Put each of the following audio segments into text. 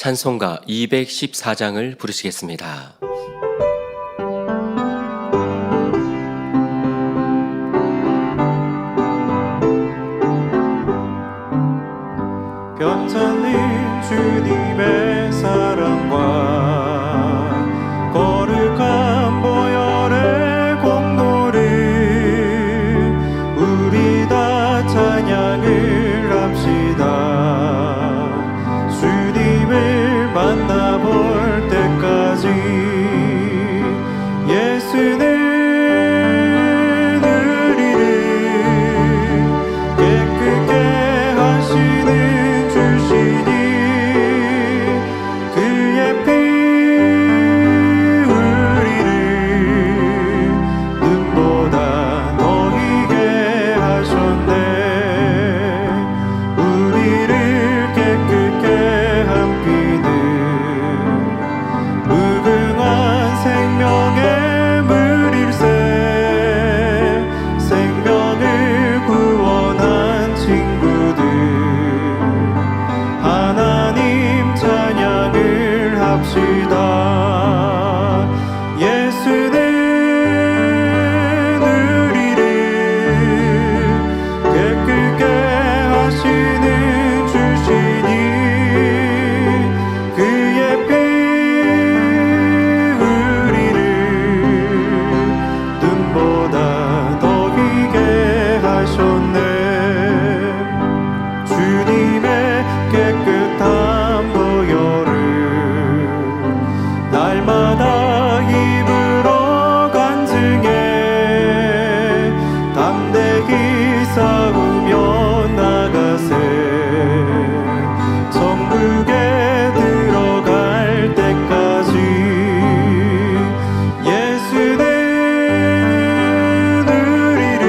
찬송가 214장을 부르시겠습니다. 편찮는 주님의 사랑과 거룩한 보혈의 공로를 우리 다 찬양을 합시다. 주님을 만나볼 때까지 예수는 우리를 깨끗게 하시는 주시니 그의 피 우리를 눈보다 더 희게 하셨네. 우리를 깨끗게 한 피는 무궁한 생명의 물일세. 생명을 구원한 친구들 하나님 찬양을 합시다. 예수는 우리를 깨끗게 하시는 주시니 그의 피 우리를 눈보다 더 희게 하셨네. 주님의 깨끗한 보혈을 날마다 입으로 간증해 담대히 싸우며 나가세. 천국에 들어갈 때까지 예수는 우리를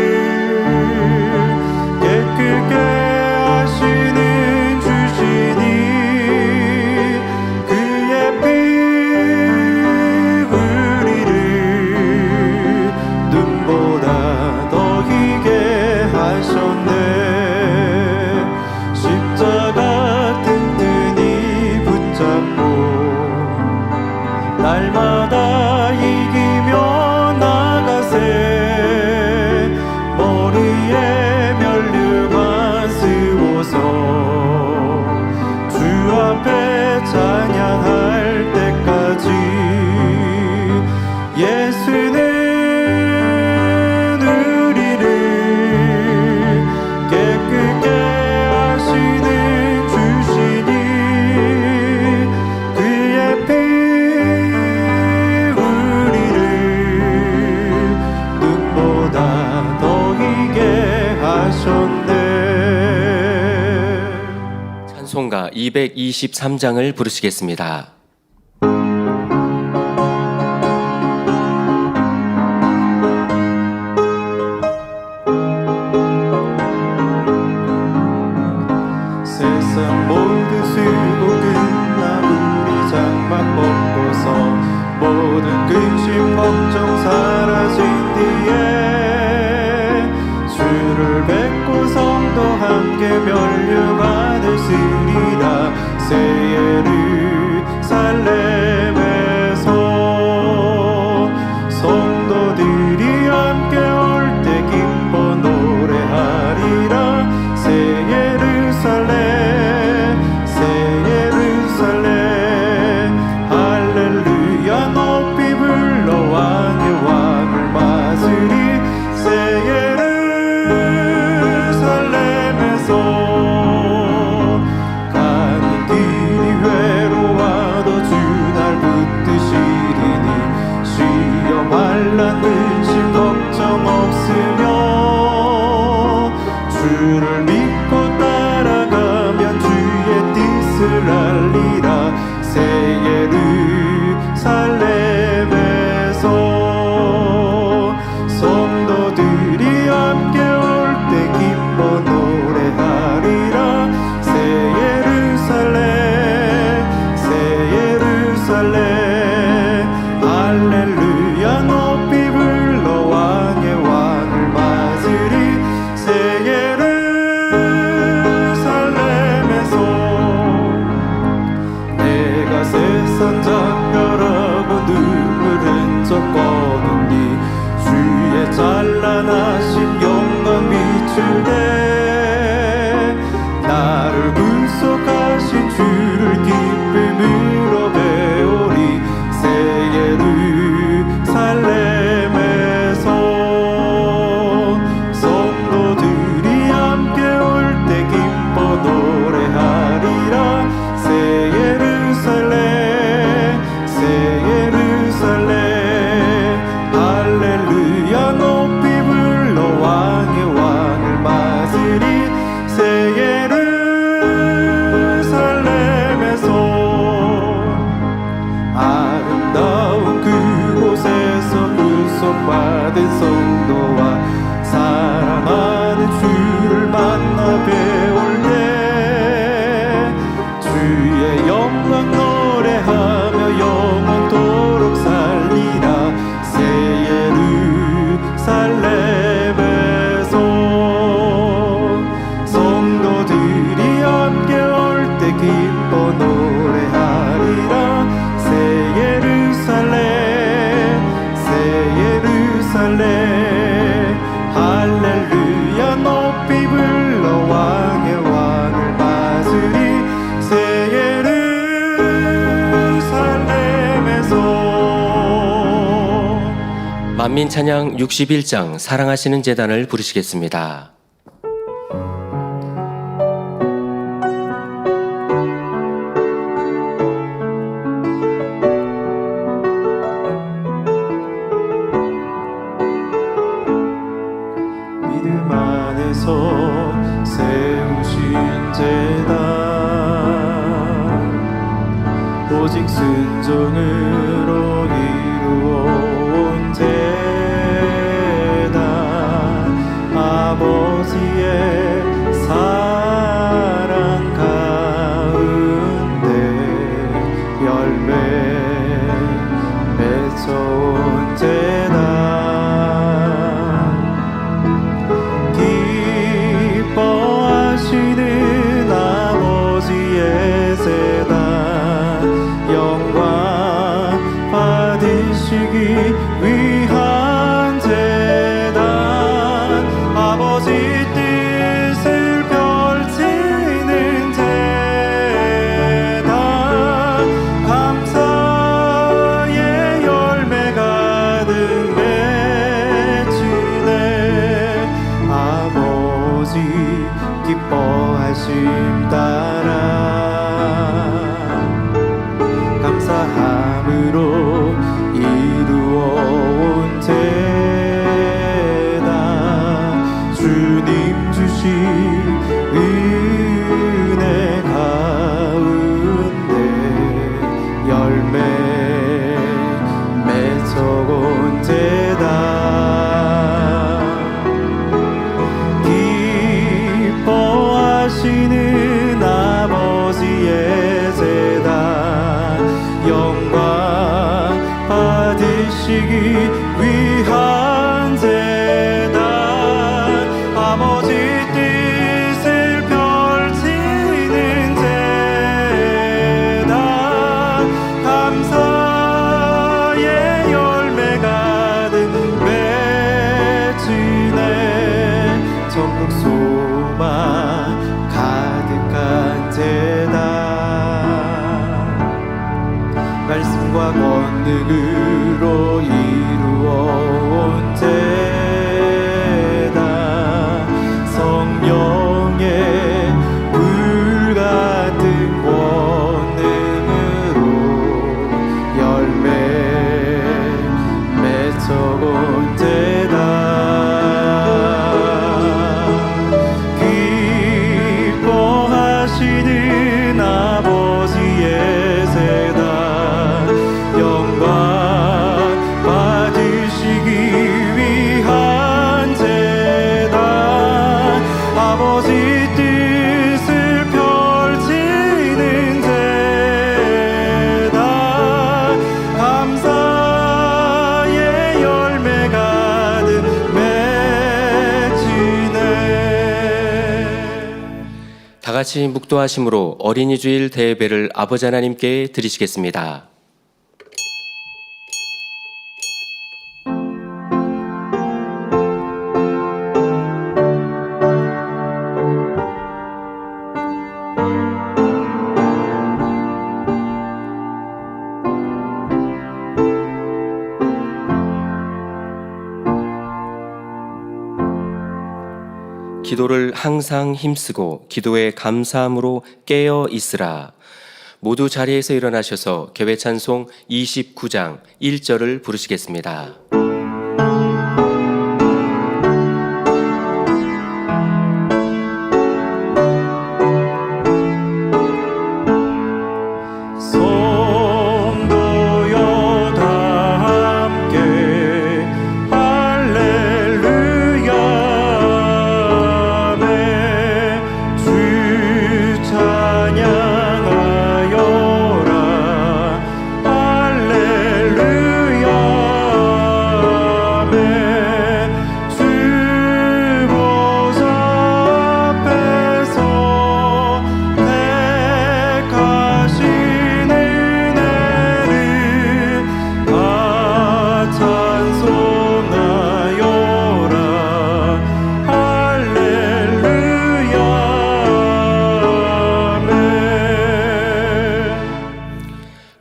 깨끗게 하시는 주시니 그의 피 우리를 눈보다 더 희게 하셨네. 십자가 든든히 붙잡고 날마다 이기며 나가세. 머리에 면류관 쓰고서 주 앞에 찬양할 때까지 예수는 우리를 깨끗게 하시는 주시니 그의 피 우리를 눈보다 더 희게 하셨네. 찬송가 223장을 부르시겠습니다. 세상 모든 수고 끝나 우리 장막 벗고서 모든 근심 걱정 사라진 뒤에 주를 뵙고 성도 함께 면류 받으시리라. 새 예루살렘에서 성도들이 함께 올 때 기뻐 노래하리라. 새 예루살렘 할렐루야 높이 불러 왕의 왕을 맞으리. 새 예루살렘에서 가는 길이 외로워도 주 날 붙드시리니 시험 환난 근심 걱정 없으며 주를 믿고 따라가면 주의 뜻을 알리라. 새 예루살렘에서 성도들이 함께 올 때 기뻐 노래하리라. 새 예루살렘 할렐루야 높이 불러 때 나를 구속하신 주를 기쁨으로 배우리 새 예루살렘에서 성도들이 함께 올 때 기뻐 노래하리라 새 예루살렘 새 예루살렘 할렐루야 높이 불러 왕의 왕을 맞으리 새 예루살렘에서 아름다운 그곳에서 구속받은 성도와 사랑하는 주를 만나 배울 때 주의 영광 노래하며 영원토록 살리라 새 예루살렘에서 성도들이 함께 올 때 기뻐 노래하리라 새 예루살렘 새 예루살렘 할렐루야 높이 불러 왕의 왕을 맞으리 새 예루살렘에서 만민 찬양 61장 사랑하시는 제단을 부르시겠습니다. 믿음 안에서 세우신 제단 오직 순종으로 이루어온 제단 아버지의 사랑 가운데 열매 맺어온 제단 기뻐하시는 아버지의 제단 영광 받으시기 위한 제단 아버지 뜻을 펼치는 제단 감사의 열매 가득 맺히네 아버지 기뻐하심 따라 감사함으로 이루어온 제단 주님 주신 은혜 가운데 열매 맺어온 제단 기뻐하시는 아버지의 제단 영광 받으시기 위한 제단 아버지 뜻을 펼치는 제단 감사의 열매 가득 맺히네 전국 소망 가득한 제단 말씀과 권능으로 이루어온 제단 성령의 불같은 권능으로 열매 맺어온 제단 기뻐하시는 아버지의 제단 영광 받으시기 위한 제단 아버지 뜻을 펼치는 제단 감사의 열매 가득 맺히네 다 같이 묵도하심으로 어린이 주일 대예배를 아버지 하나님께 드리시겠습니다. 기도를 항상 힘쓰고 기도에 감사함으로 깨어 있으라. 모두 자리에서 일어나셔서 개회 찬송 29장 1절을 부르시겠습니다.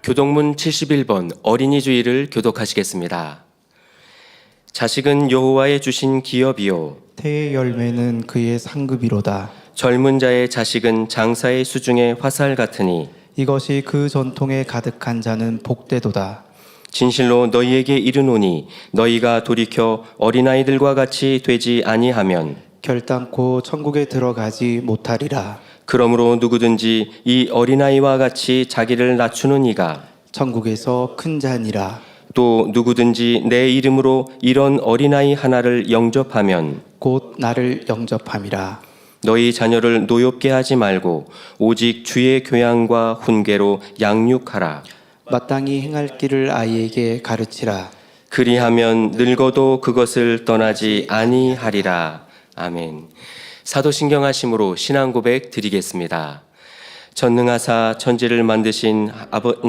교동문 71번 어린이 주일을 교독하시겠습니다. 자식은 여호와의 주신 기업이요 태의 열매는 그의 상급이로다. 젊은 자의 자식은 장사의 수중의 화살 같으니 이것이 그 전통에 가득한 자는 복되도다. 진실로 너희에게 이르노니 너희가 돌이켜 어린아이들과 같이 되지 아니하면 결단코 천국에 들어가지 못하리라. 그러므로 누구든지 이 어린아이와 같이 자기를 낮추는 이가 천국에서 큰 자니라. 또 누구든지 내 이름으로 이런 어린아이 하나를 영접하면 곧 나를 영접함이라. 너희 자녀를 노엽게 하지 말고 오직 주의 교양과 훈계로 양육하라. 마땅히 행할 길을 아이에게 가르치라. 그리하면 늙어도 그것을 떠나지 아니하리라. 아멘. 사도신경하심으로 신앙 고백 드리겠습니다. 전능하사 천지를 만드신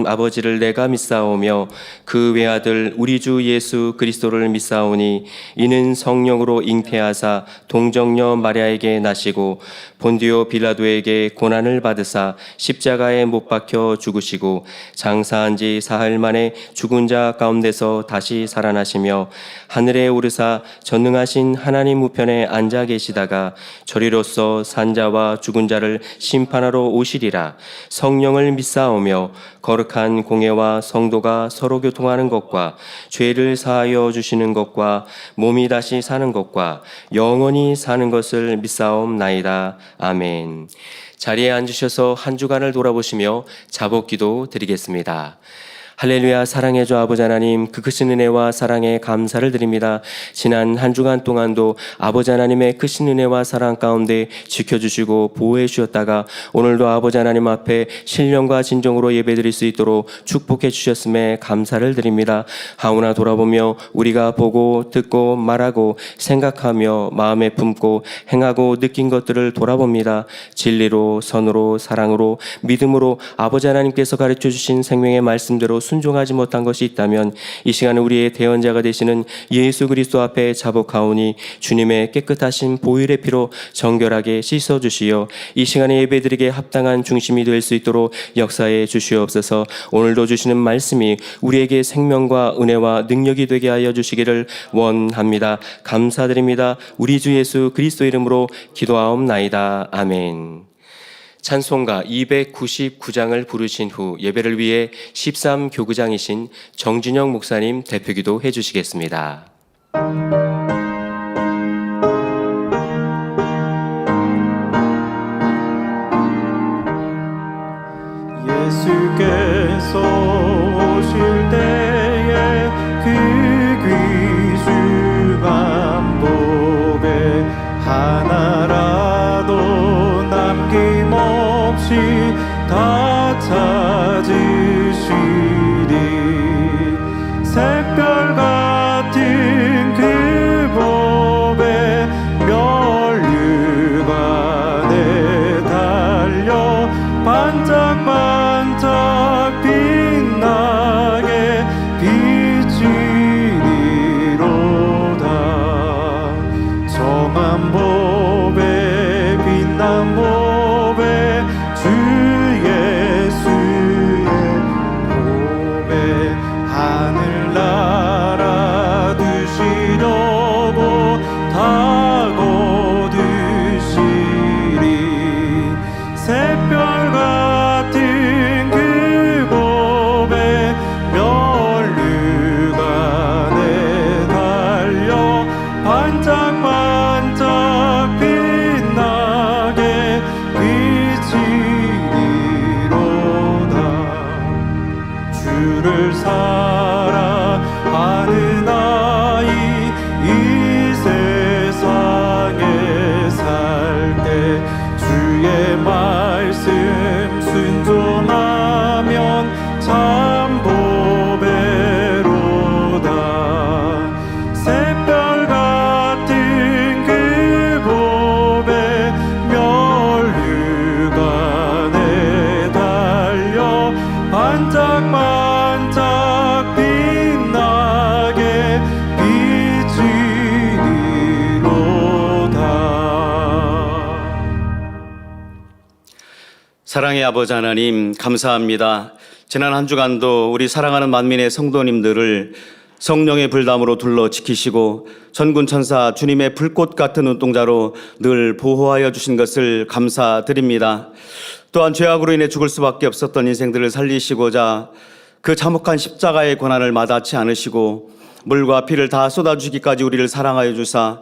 아버지를 내가 믿사오며 그 외아들 우리 주 예수 그리스도를 믿사오니 이는 성령으로 잉태하사 동정녀 마리아에게 나시고 본디오 빌라도에게 고난을 받으사 십자가에 못 박혀 죽으시고 장사한 지 사흘 만에 죽은 자 가운데서 다시 살아나시며 하늘에 오르사 전능하신 하나님 우편에 앉아 계시다가 저리로서 산자와 죽은 자를 심판하러 오시리라. 성령을 믿사오며 거룩한 공예와 성도가 서로 교통하는 것과 죄를 사하여 주시는 것과 몸이 다시 사는 것과 영원히 사는 것을 믿사옵나이다. 아멘. 자리에 앉으셔서 한 주간을 돌아보시며 자복기도 드리겠습니다. 할렐루야. 사랑의 주 아버지 하나님, 그 크신 은혜와 사랑에 감사를 드립니다. 지난 한 주간 동안도 아버지 하나님의 크신 은혜와 사랑 가운데 지켜주시고 보호해 주셨다가 오늘도 아버지 하나님 앞에 신령과 진정으로 예배드릴 수 있도록 축복해 주셨음에 감사를 드립니다. 하오나 돌아보며 우리가 보고 듣고 말하고 생각하며 마음에 품고 행하고 느낀 것들을 돌아봅니다. 진리로 선으로 사랑으로 믿음으로 아버지 하나님께서 가르쳐 주신 생명의 말씀대로 순종하지 못한 것이 있다면 이 시간에 우리의 대언자가 되시는 예수 그리스도 앞에 자복하오니 주님의 깨끗하신 보혈의 피로 정결하게 씻어주시어 이 시간에 예배드리기에 합당한 중심이 될 수 있도록 역사해 주시옵소서. 오늘도 주시는 말씀이 우리에게 생명과 은혜와 능력이 되게 하여 주시기를 원합니다. 감사드립니다. 우리 주 예수 그리스도 이름으로 기도하옵나이다. 아멘. 찬송가 299장을 부르신 후 예배를 위해 13교구장이신 정진영 목사님 대표기도 해주시겠습니다. 예수께서 오실 때에 그 귀중 반복에 하나라도 남김없이 다 찾으시리. 샛별 같은 그 법에 면류관에 달려 반짝반짝 빛나게 비치리로다. 정한 법에 빛난 법에 주 예수의 몸에 하늘나라 두시려고 다 거두시리라. 사랑의 아버지 하나님, 감사합니다. 지난 한 주간도 우리 사랑하는 만민의 성도님들을 성령의 불담으로 둘러 지키시고 전군 천사 주님의 불꽃 같은 눈동자로 늘 보호하여 주신 것을 감사드립니다. 또한 죄악으로 인해 죽을 수밖에 없었던 인생들을 살리시고자 그 참혹한 십자가의 고난을 마다치 않으시고 물과 피를 다 쏟아주기까지 우리를 사랑하여 주사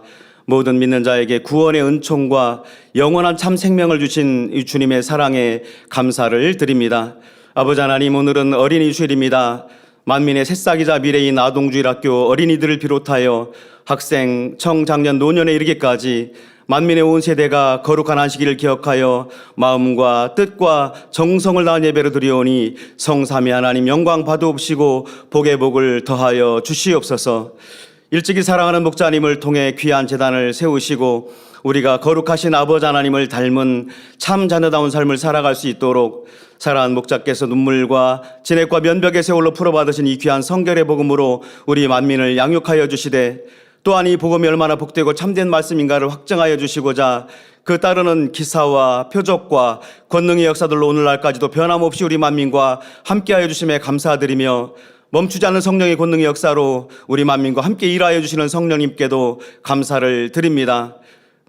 모든 믿는 자에게 구원의 은총과 영원한 참 생명을 주신 이 주님의 사랑에 감사를 드립니다. 아버지 하나님, 오늘은 어린이 주일입니다. 만민의 새싹이자 미래인 아동주일학교 어린이들을 비롯하여 학생, 청장년, 노년에 이르기까지 만민의 온 세대가 거룩한 안식일을 기억하여 마음과 뜻과 정성을 다한 예배를 드리오니 성삼위 하나님 영광 받으옵시고 복의 복을 더하여 주시옵소서. 일찍이 사랑하는 목자님을 통해 귀한 제단을 세우시고 우리가 거룩하신 아버지 하나님을 닮은 참 자녀다운 삶을 살아갈 수 있도록 사랑하는 목자께서 눈물과 진액과 면벽의 세월로 풀어받으신 이 귀한 성결의 복음으로 우리 만민을 양육하여 주시되 또한 이 복음이 얼마나 복되고 참된 말씀인가를 확증하여 주시고자 그 따르는 기사와 표적과 권능의 역사들로 오늘날까지도 변함없이 우리 만민과 함께하여 주심에 감사드리며 멈추지 않는 성령의 권능의 역사로 우리 만민과 함께 일하여 주시는 성령님께도 감사를 드립니다.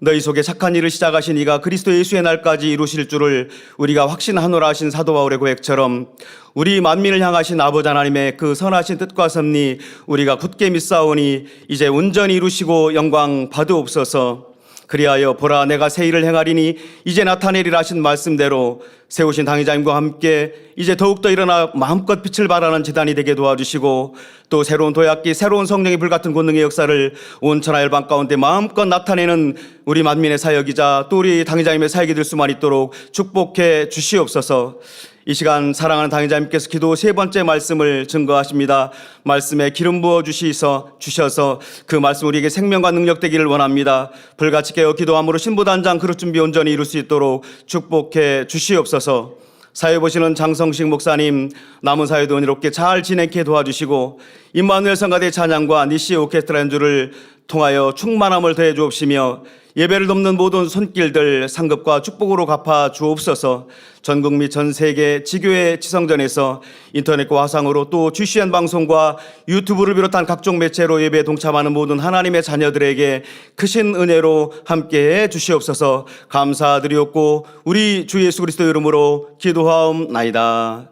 너희 속에 착한 일을 시작하신 이가 그리스도 예수의 날까지 이루실 줄을 우리가 확신하노라 하신 사도 바울의 고백처럼 우리 만민을 향하신 아버지 하나님의 그 선하신 뜻과 섭리 우리가 굳게 믿사오니 이제 온전히 이루시고 영광 받으옵소서. 그리하여 보라 내가 새 일을 행하리니 이제 나타내리라 하신 말씀대로 세우신 당회자님과 함께 이제 더욱더 일어나 마음껏 빛을 발하는 제단이 되게 도와주시고 또 새로운 도약기 새로운 성령의 불같은 권능의 역사를 온 천하 열방 가운데 마음껏 나타내는 우리 만민의 사역이자 또 우리 당회자님의 사역이 될 수만 있도록 축복해 주시옵소서. 이 시간 사랑하는 당회자님께서 기도 세 번째 말씀을 증거하십니다. 말씀에 기름 부어 주셔서 그 말씀 우리에게 생명과 능력 되기를 원합니다. 불같이 깨어 기도함으로 신부단장 그릇 준비 온전히 이룰 수 있도록 축복해 주시옵소서. 사회 보시는 장성식 목사님 남은 사회도 은혜롭게 잘 지내게 도와주시고 임마누엘 성가대 찬양과 니시 오케스트라 연주를 통하여 충만함을 더해 주옵시며 예배를 돕는 모든 손길들 상급과 축복으로 갚아 주옵소서. 전국 및 전 세계 지교회 지성전에서 인터넷과 화상으로 또 GCN 방송과 유튜브를 비롯한 각종 매체로 예배에 동참하는 모든 하나님의 자녀들에게 크신 은혜로 함께해 주시옵소서. 감사드리옵고 우리 주 예수 그리스도 이름으로 기도하옵나이다.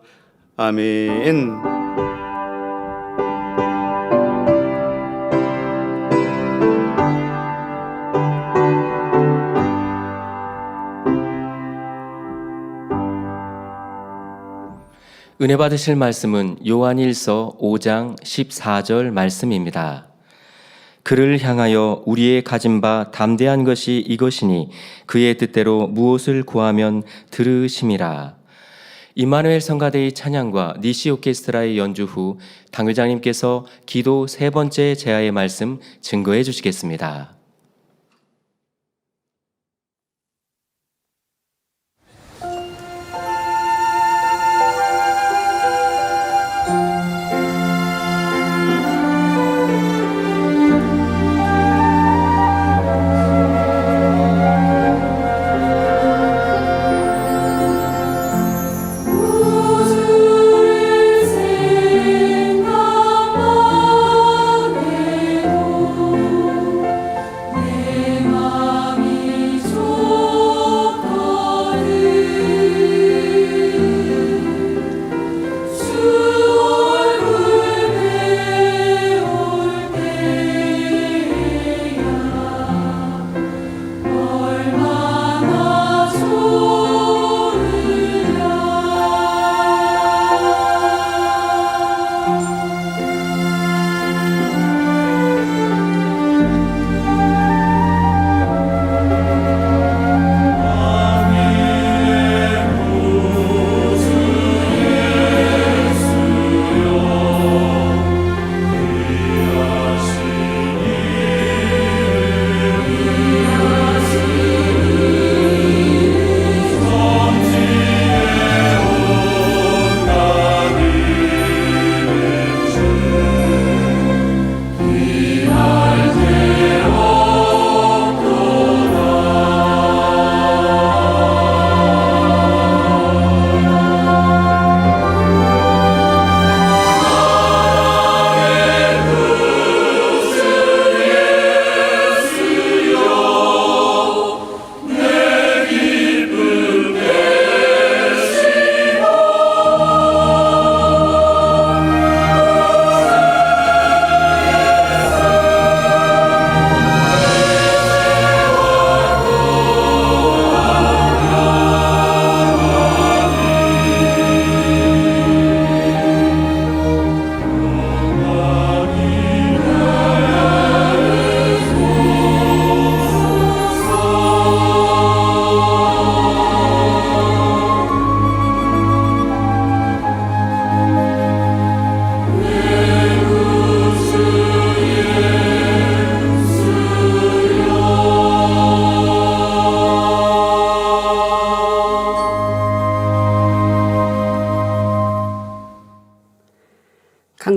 아멘. 은혜 받으실 말씀은 요한일서 5장 14절 말씀입니다. 그를 향하여 우리의 가진 바 담대한 것이 이것이니 그의 뜻대로 무엇을 구하면 들으심이라. 임마누엘 성가대의 찬양과 니시 오케스트라의 연주 후 당회장님께서 기도 세 번째 제하의 말씀 증거해 주시겠습니다.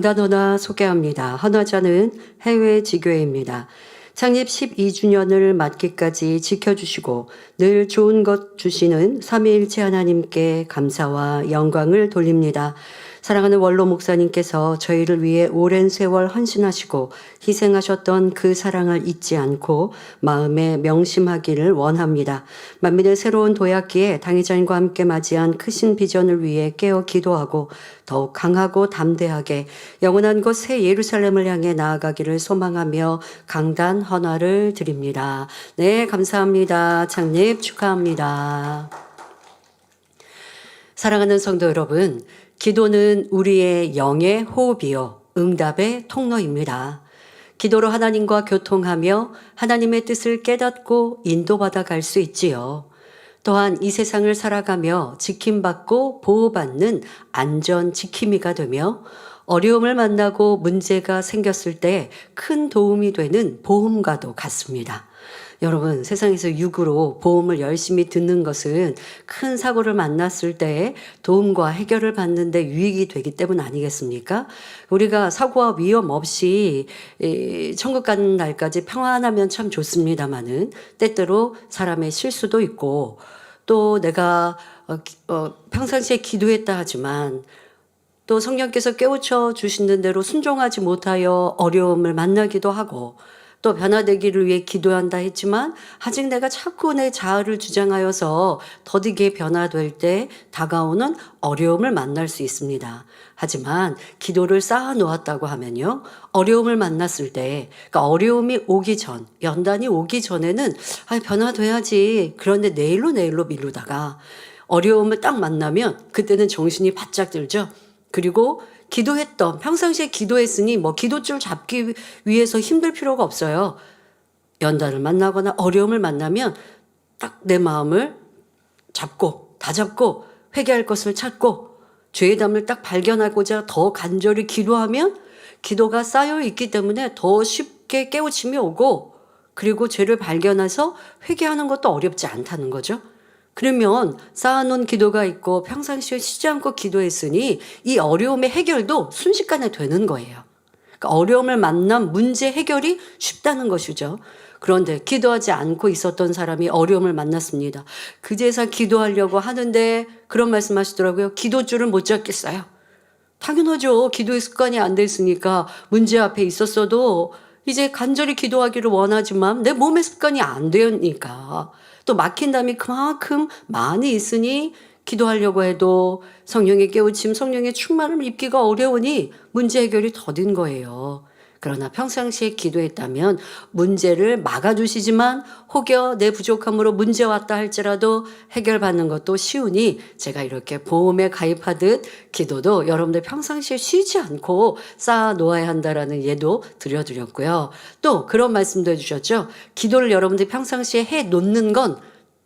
강단 헌화 소개합니다. 헌화자는 해외 지교회입니다. 창립 12주년을 맞기까지 지켜주시고 늘 좋은 것 주시는 삼위일체 하나님께 감사와 영광을 돌립니다. 사랑하는 원로 목사님께서 저희를 위해 오랜 세월 헌신하시고 희생하셨던 그 사랑을 잊지 않고 마음에 명심하기를 원합니다. 만민의 새로운 도약기에 당회장님과 함께 맞이한 크신 비전을 위해 깨어 기도하고 더욱 강하고 담대하게 영원한 곳 새 예루살렘을 향해 나아가기를 소망하며 강단 헌화를 드립니다. 네, 감사합니다. 창립 축하합니다. 사랑하는 성도 여러분, 기도는 우리의 영의 호흡이요 응답의 통로입니다. 기도로 하나님과 교통하며 하나님의 뜻을 깨닫고 인도받아 갈 수 있지요. 또한 이 세상을 살아가며 지킴받고 보호받는 안전 지킴이가 되며 어려움을 만나고 문제가 생겼을 때 큰 도움이 되는 보험과도 같습니다. 여러분, 세상에서 육으로 보험을 열심히 듣는 것은 큰 사고를 만났을 때 도움과 해결을 받는데 유익이 되기 때문 아니겠습니까? 우리가 사고와 위험 없이 천국 가는 날까지 평안하면 참 좋습니다마는 때때로 사람의 실수도 있고 또 내가 평상시에 기도했다 하지만 또 성령께서 깨우쳐 주시는 대로 순종하지 못하여 어려움을 만나기도 하고 또 변화되기를 위해 기도한다 했지만 아직 내가 자꾸 내 자아를 주장하여서 더디게 변화될 때 다가오는 어려움을 만날 수 있습니다. 하지만 기도를 쌓아 놓았다고 하면요, 어려움을 만났을 때, 그러니까 어려움이 오기 전, 연단이 오기 전에는 변화돼야지, 그런데 내일로 미루다가 어려움을 딱 만나면 그때는 정신이 바짝 들죠. 그리고 기도했던, 평상시에 기도했으니 뭐 기도줄 잡기 위해서 힘들 필요가 없어요. 연단을 만나거나 어려움을 만나면 딱 내 마음을 잡고, 다잡고 회개할 것을 찾고 죄의 담을 딱 발견하고자 더 간절히 기도하면 기도가 쌓여 있기 때문에 더 쉽게 깨우침이 오고 그리고 죄를 발견해서 회개하는 것도 어렵지 않다는 거죠. 그러면 쌓아놓은 기도가 있고 평상시에 쉬지 않고 기도했으니 이 어려움의 해결도 순식간에 되는 거예요. 그러니까 어려움을 만난 문제 해결이 쉽다는 것이죠. 그런데 기도하지 않고 있었던 사람이 어려움을 만났습니다. 그제서 기도하려고 하는데 그런 말씀 하시더라고요. 기도줄을 못 잡겠어요. 당연하죠. 기도의 습관이 안 됐으니까 문제 앞에 있었어도 이제 간절히 기도하기를 원하지만 내 몸의 습관이 안 되니까 또 막힌 담이 그만큼 많이 있으니 기도하려고 해도 성령의 깨우침, 성령의 충만을 입기가 어려우니 문제 해결이 더딘 거예요. 그러나 평상시에 기도했다면 문제를 막아주시지만 혹여 내 부족함으로 문제 왔다 할지라도 해결받는 것도 쉬우니 제가 이렇게 보험에 가입하듯 기도도 여러분들 평상시에 쉬지 않고 쌓아 놓아야 한다라는 예도 드려드렸고요. 또 그런 말씀도 해주셨죠. 기도를 여러분들이 평상시에 해 놓는 건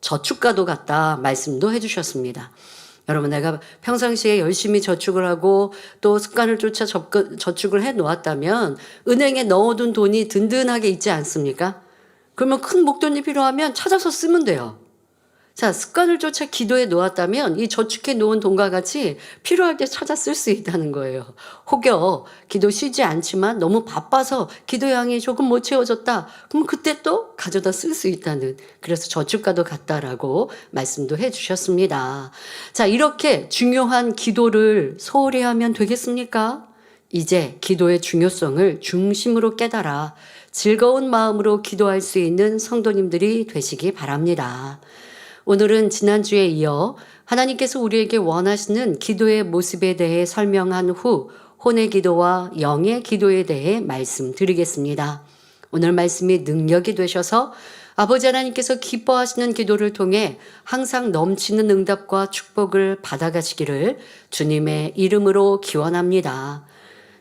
저축과도 같다 말씀도 해주셨습니다. 여러분, 내가 평상시에 열심히 저축을 하고 또 습관을 쫓아 저축을 해 놓았다면 은행에 넣어둔 돈이 든든하게 있지 않습니까? 그러면 큰 목돈이 필요하면 찾아서 쓰면 돼요. 자, 습관을 쫓아 기도해 놓았다면 이 저축해 놓은 돈과 같이 필요할 때 찾아 쓸 수 있다는 거예요. 혹여 기도 쉬지 않지만 너무 바빠서 기도량이 조금 못 채워졌다. 그럼 그때 또 가져다 쓸 수 있다는, 그래서 저축과도 같다라고 말씀도 해 주셨습니다. 자, 이렇게 중요한 기도를 소홀히 하면 되겠습니까? 이제 기도의 중요성을 중심으로 깨달아 즐거운 마음으로 기도할 수 있는 성도님들이 되시기 바랍니다. 오늘은 지난주에 이어 하나님께서 우리에게 원하시는 기도의 모습에 대해 설명한 후 혼의 기도와 영의 기도에 대해 말씀드리겠습니다. 오늘 말씀이 능력이 되셔서 아버지 하나님께서 기뻐하시는 기도를 통해 항상 넘치는 응답과 축복을 받아가시기를 주님의 이름으로 기원합니다.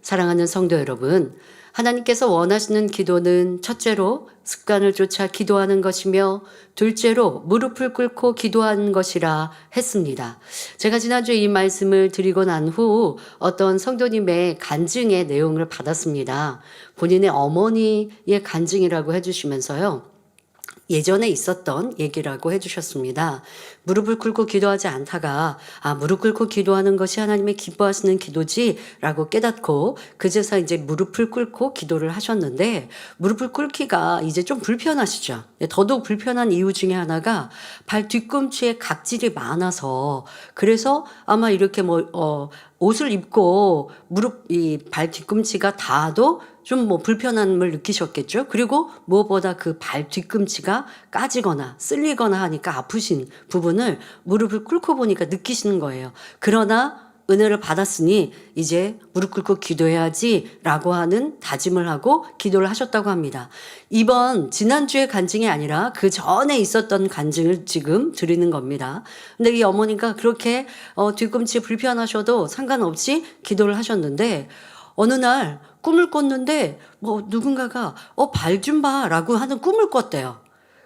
사랑하는 성도 여러분, 하나님께서 원하시는 기도는 첫째로 습관을 쫓아 기도하는 것이며 둘째로 무릎을 꿇고 기도하는 것이라 했습니다. 제가 지난주에 이 말씀을 드리고 난 후 어떤 성도님의 간증의 내용을 받았습니다. 본인의 어머니의 간증이라고 해주시면서요. 예전에 있었던 얘기라고 해주셨습니다. 무릎을 꿇고 기도하지 않다가 무릎 꿇고 기도하는 것이 하나님의 기뻐하시는 기도지라고 깨닫고 그제서 이제 무릎을 꿇고 기도를 하셨는데 무릎을 꿇기가 이제 좀 불편하시죠. 더더욱 불편한 이유 중에 하나가 발 뒤꿈치에 각질이 많아서 그래서 아마 이렇게 옷을 입고 무릎 이 발 뒤꿈치가 닿아도 좀 불편함을 느끼셨겠죠. 그리고 무엇보다 그 발 뒤꿈치가 까지거나 쓸리거나 하니까 아프신 부분을 무릎을 꿇고 보니까 느끼시는 거예요. 그러나 은혜를 받았으니 이제 무릎 꿇고 기도해야지라고 하는 다짐을 하고 기도를 하셨다고 합니다. 지난주의 간증이 아니라 그 전에 있었던 간증을 지금 드리는 겁니다. 근데 이 어머니가 그렇게 뒤꿈치 불편하셔도 상관없이 기도를 하셨는데 어느 날 꿈을 꿨는데 누군가가 발 좀 봐라고 하는 꿈을 꿨대요.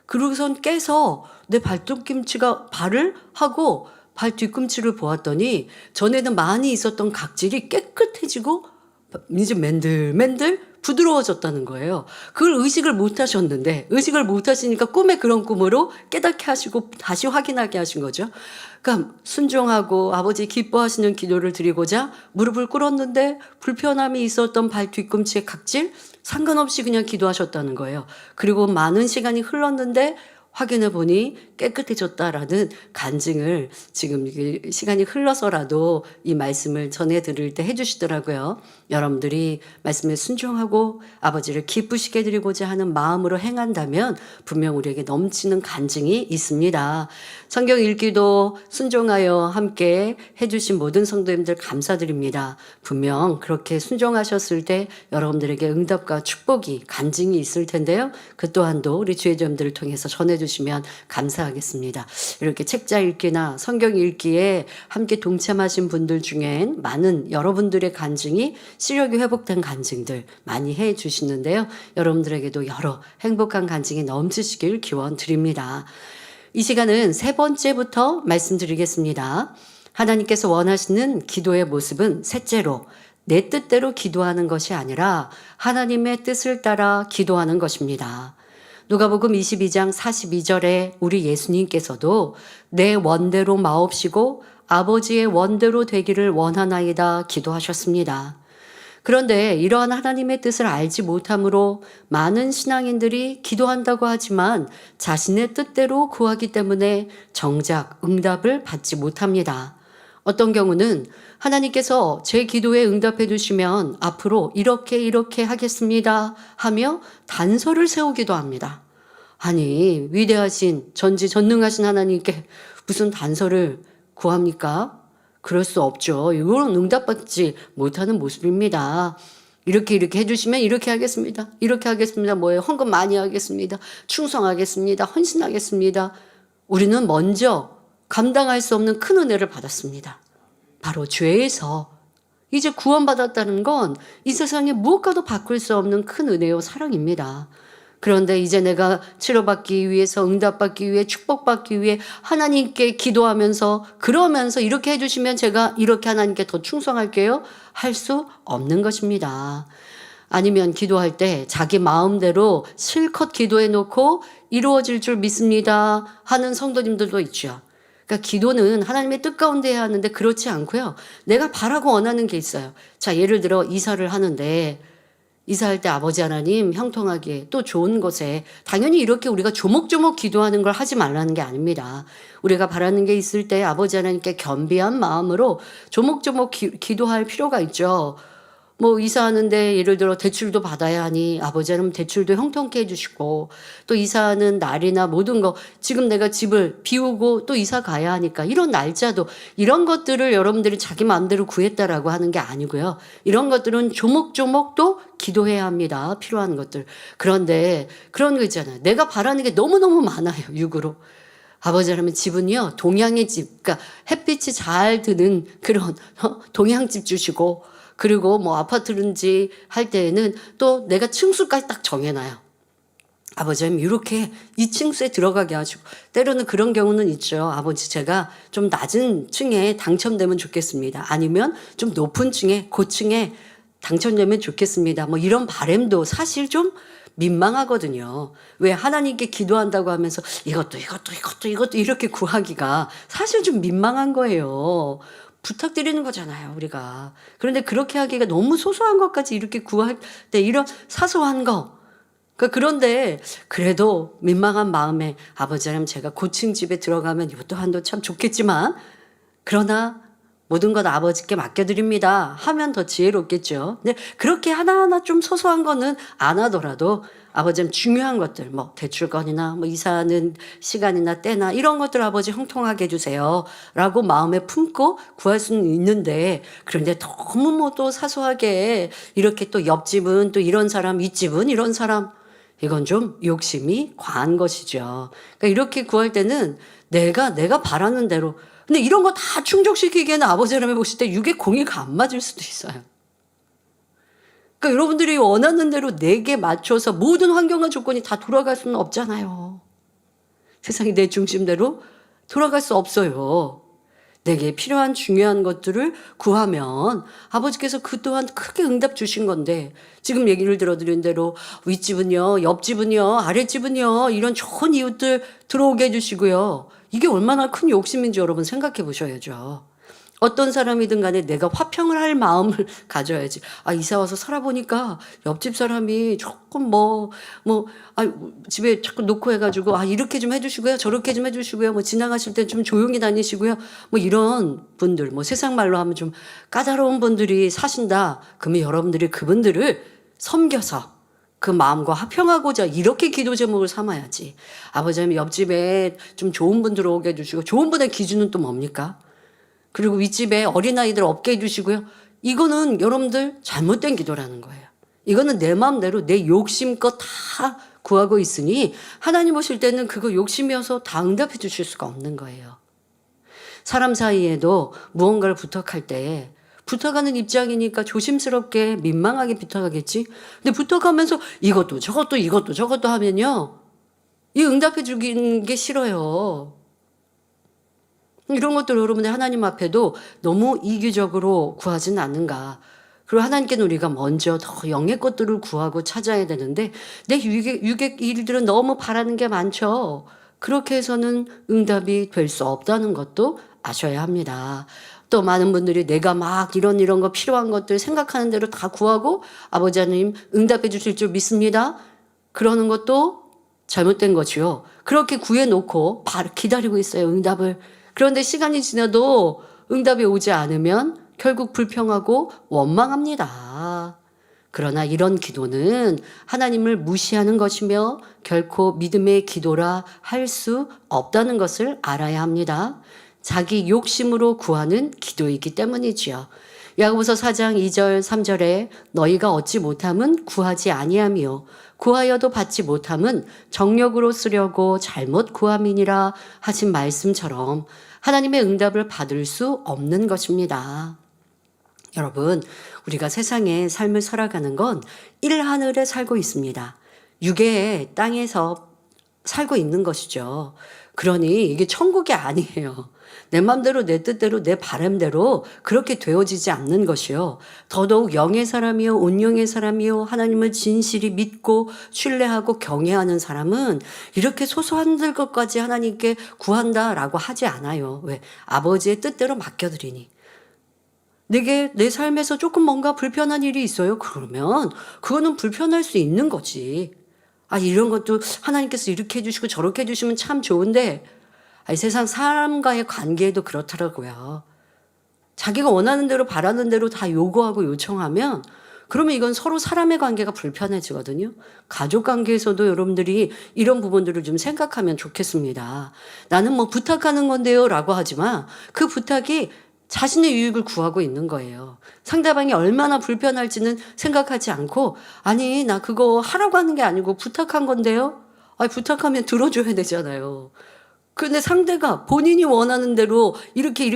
그러고선 깨서 내 발뒤꿈치가 발을 하고 발 뒤꿈치를 보았더니 전에는 많이 있었던 각질이 깨끗해지고 이제 맨들맨들 부드러워졌다는 거예요. 그걸 의식을 못 하시니까 꿈에 그런 꿈으로 깨닫게 하시고 다시 확인하게 하신 거죠. 그러니까 순종하고 아버지 기뻐하시는 기도를 드리고자 무릎을 꿇었는데 불편함이 있었던 발 뒤꿈치의 각질 상관없이 그냥 기도하셨다는 거예요. 그리고 많은 시간이 흘렀는데 확인해 보니 깨끗해졌다라는 간증을 지금 시간이 흘러서라도 이 말씀을 전해 드릴 때 해주시더라고요. 여러분들이 말씀에 순종하고 아버지를 기쁘시게 드리고자 하는 마음으로 행한다면 분명 우리에게 넘치는 간증이 있습니다. 성경 읽기도 순종하여 함께 해주신 모든 성도님들 감사드립니다. 분명 그렇게 순종하셨을 때 여러분들에게 응답과 축복이 간증이 있을 텐데요. 그 또한도 우리 주의점들을 통해서 전해주시면 감사하겠습니다. 이렇게 책자 읽기나 성경 읽기에 함께 동참하신 분들 중엔 많은 여러분들의 간증이 시력이 회복된 간증들 많이 해주시는데요. 여러분들에게도 여러 행복한 간증이 넘치시길 기원 드립니다. 이 시간은 세 번째부터 말씀드리겠습니다. 하나님께서 원하시는 기도의 모습은 셋째로 내 뜻대로 기도하는 것이 아니라 하나님의 뜻을 따라 기도하는 것입니다. 누가복음 22장 42절에 우리 예수님께서도 내 원대로 마옵시고 아버지의 원대로 되기를 원하나이다 기도하셨습니다. 그런데 이러한 하나님의 뜻을 알지 못함으로 많은 신앙인들이 기도한다고 하지만 자신의 뜻대로 구하기 때문에 정작 응답을 받지 못합니다. 어떤 경우는 하나님께서 제 기도에 응답해 주시면 앞으로 이렇게 하겠습니다 하며 단서를 세우기도 합니다. 아니, 위대하신 전지전능하신 하나님께 무슨 단서를 구합니까? 그럴 수 없죠. 이거는 응답받지 못하는 모습입니다. 이렇게 해주시면 이렇게 하겠습니다. 뭐예요? 헌금 많이 하겠습니다. 충성하겠습니다. 헌신하겠습니다. 우리는 먼저 감당할 수 없는 큰 은혜를 받았습니다. 바로 죄에서 이제 구원받았다는 건 이 세상에 무엇과도 바꿀 수 없는 큰 은혜요 사랑입니다. 그런데 이제 내가 치료받기 위해서 응답받기 위해 축복받기 위해 하나님께 기도하면서 그러면서 이렇게 해주시면 제가 이렇게 하나님께 더 충성할게요 할 수 없는 것입니다. 아니면 기도할 때 자기 마음대로 실컷 기도해 놓고 이루어질 줄 믿습니다 하는 성도님들도 있죠. 그러니까 기도는 하나님의 뜻 가운데 해야 하는데 그렇지 않고요. 내가 바라고 원하는 게 있어요. 자, 예를 들어 이사를 하는데 이사할 때 아버지 하나님 형통하게 또 좋은 곳에 당연히 이렇게 우리가 조목조목 기도하는 걸 하지 말라는 게 아닙니다. 우리가 바라는 게 있을 때 아버지 하나님께 겸비한 마음으로 조목조목 기도할 필요가 있죠. 이사하는데 예를 들어 대출도 받아야 하니 아버지 하나님 대출도 형통케 해주시고 또 이사하는 날이나 모든 거 지금 내가 집을 비우고 또 이사 가야 하니까 이런 날짜도 이런 것들을 여러분들이 자기 마음대로 구했다라고 하는 게 아니고요. 이런 것들은 조목조목 또 기도해야 합니다. 필요한 것들. 그런데 그런 거 있잖아요. 내가 바라는 게 너무너무 많아요. 육으로. 아버지 하나님 집은요. 동양의 집 그러니까 햇빛이 잘 드는 그런 동양집 주시고 그리고 아파트든지 할 때에는 또 내가 층수까지 딱 정해놔요. 아버지 하나님 이렇게 이 층수에 들어가게 하시고 때로는 그런 경우는 있죠. 아버지 제가 좀 낮은 층에 당첨되면 좋겠습니다. 아니면 좀 높은 층에 고층에 당첨되면 좋겠습니다. 이런 바람도 사실 좀 민망하거든요. 왜 하나님께 기도한다고 하면서 이것도 이렇게 구하기가 사실 좀 민망한 거예요. 부탁드리는 거잖아요, 우리가. 그런데 그렇게 하기가 너무 소소한 것까지 이렇게 구할 때 이런 사소한 거. 그런데 그래도 민망한 마음에 아버지 하나님 제가 고층 집에 들어가면 이것도 한도 참 좋겠지만 그러나 모든 것 아버지께 맡겨드립니다 하면 더 지혜롭겠죠. 근데 그렇게 하나하나 좀 소소한 거는 안 하더라도 아버지는 중요한 것들 뭐 대출건이나 뭐 이사하는 시간이나 때나 이런 것들 아버지 형통하게 해주세요 라고 마음에 품고 구할 수는 있는데 그런데 너무 뭐 또 사소하게 이렇게 또 옆집은 또 이런 사람 윗집은 이런 사람 이건 좀 욕심이 과한 것이죠. 그러니까 이렇게 구할 때는 내가 바라는 대로 근데 이런 거 다 충족시키기에는 아버지 하나님 보실 때 6의 공의가 안 맞을 수도 있어요. 그러니까 여러분들이 원하는 대로 내게 맞춰서 모든 환경과 조건이 다 돌아갈 수는 없잖아요. 세상이 내 중심대로 돌아갈 수 없어요. 내게 필요한 중요한 것들을 구하면 아버지께서 그 또한 크게 응답 주신 건데 지금 얘기를 들어드린 대로 윗집은요, 옆집은요, 아랫집은요 이런 좋은 이웃들 들어오게 해주시고요. 이게 얼마나 큰 욕심인지 여러분 생각해 보셔야죠. 어떤 사람이든 간에 내가 화평을 할 마음을 가져야지. 아, 이사 와서 살아보니까 옆집 사람이 조금 집에 자꾸 놓고 해가지고, 이렇게 좀 해주시고요. 저렇게 좀 해주시고요. 뭐 지나가실 때 좀 조용히 다니시고요. 뭐 이런 분들, 뭐 세상 말로 하면 좀 까다로운 분들이 사신다. 그러면 여러분들이 그분들을 섬겨서 그 마음과 화평하고자 이렇게 기도 제목을 삼아야지. 아버지 하나님 옆집에 좀 좋은 분 들어오게 해주시고, 좋은 분의 기준은 또 뭡니까? 그리고 윗집에 어린아이들 없게 해주시고요. 이거는 여러분들 잘못된 기도라는 거예요. 이거는 내 마음대로 내 욕심껏 다 구하고 있으니 하나님 오실 때는 그거 욕심이어서 다 응답해 주실 수가 없는 거예요. 사람 사이에도 무언가를 부탁할 때 부탁하는 입장이니까 조심스럽게 민망하게 부탁하겠지. 근데 부탁하면서 이것도 저것도 하면요. 이 응답해 주기는 게 싫어요. 이런 것들 여러분들 하나님 앞에도 너무 이기적으로 구하지는 않는가. 그리고 하나님께는 우리가 먼저 더 영의 것들을 구하고 찾아야 되는데 내 육의 일들은 너무 바라는 게 많죠. 그렇게 해서는 응답이 될 수 없다는 것도 아셔야 합니다. 또 많은 분들이 내가 막 이런 거 필요한 것들 생각하는 대로 다 구하고 아버지 하나님 응답해 주실 줄 믿습니다. 그러는 것도 잘못된 거지요. 그렇게 구해놓고 바로 기다리고 있어요. 응답을. 그런데 시간이 지나도 응답이 오지 않으면 결국 불평하고 원망합니다. 그러나 이런 기도는 하나님을 무시하는 것이며 결코 믿음의 기도라 할 수 없다는 것을 알아야 합니다. 자기 욕심으로 구하는 기도이기 때문이지요. 야고보서 4장 2절 3절에 너희가 얻지 못함은 구하지 아니하며 구하여도 받지 못함은 정력으로 쓰려고 잘못 구함이니라 하신 말씀처럼 하나님의 응답을 받을 수 없는 것입니다. 여러분, 우리가 세상에 삶을 살아가는 건 일하늘에 살고 있습니다. 육의 땅에서 살고 있는 것이죠. 그러니 이게 천국이 아니에요. 내 맘대로 내 뜻대로 내 바람대로 그렇게 되어지지 않는 것이요. 더더욱 영의 사람이요 온영의 사람이요 하나님을 진실이 믿고 신뢰하고 경외하는 사람은 이렇게 소소한 것까지 하나님께 구한다라고 하지 않아요. 왜? 아버지의 뜻대로 맡겨드리니. 내게 내 삶에서 조금 뭔가 불편한 일이 있어요. 그러면 그거는 불편할 수 있는 거지. 이런 것도 하나님께서 이렇게 해주시고 저렇게 해주시면 참 좋은데 세상 사람과의 관계에도 그렇더라고요. 자기가 원하는 대로 바라는 대로 다 요구하고 요청하면 그러면 이건 서로 사람의 관계가 불편해지거든요. 가족 관계에서도 여러분들이 이런 부분들을 좀 생각하면 좋겠습니다. 나는 뭐 부탁하는 건데요 라고 하지만 그 부탁이 자신의 유익을 구하고 있는 거예요. 상대방이 얼마나 불편할지는 생각하지 않고 나 그거 하라고 하는 게 아니고 부탁한 건데요. 부탁하면 들어줘야 되잖아요. 근데 상대가 본인이 원하는 대로 이렇게.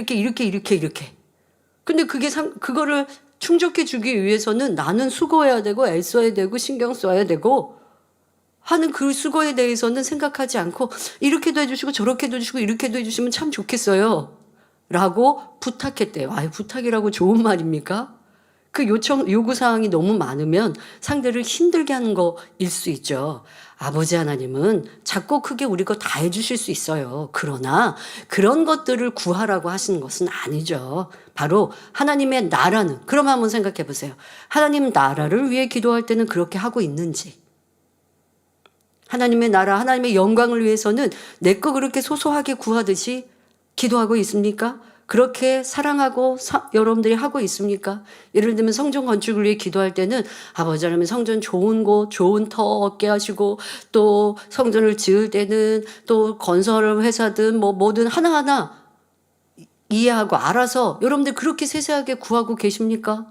근데 그거를 충족해 주기 위해서는 나는 수고해야 되고 애써야 되고 신경 써야 되고 하는 그 수고에 대해서는 생각하지 않고 이렇게도 해주시고 저렇게도 해주시고 이렇게도 해주시면 참 좋겠어요. 라고 부탁했대요. 부탁이라고 좋은 말입니까? 그 요구사항이 너무 많으면 상대를 힘들게 하는 거일 수 있죠. 아버지 하나님은 작고 크게 우리 거 다 해주실 수 있어요. 그러나 그런 것들을 구하라고 하시는 것은 아니죠. 바로 하나님의 나라는, 그럼 한번 생각해 보세요. 하나님 나라를 위해 기도할 때는 그렇게 하고 있는지, 하나님의 나라, 하나님의 영광을 위해서는 내 거 그렇게 소소하게 구하듯이 기도하고 있습니까? 그렇게 사랑하고 여러분들이 하고 있습니까? 예를 들면 성전 건축을 위해 기도할 때는 아버지 하나님 성전 좋은 곳, 좋은 터 얻게 하시고, 또 성전을 지을 때는 또 건설 회사든 뭐든 하나하나 이해하고 알아서 여러분들 그렇게 세세하게 구하고 계십니까?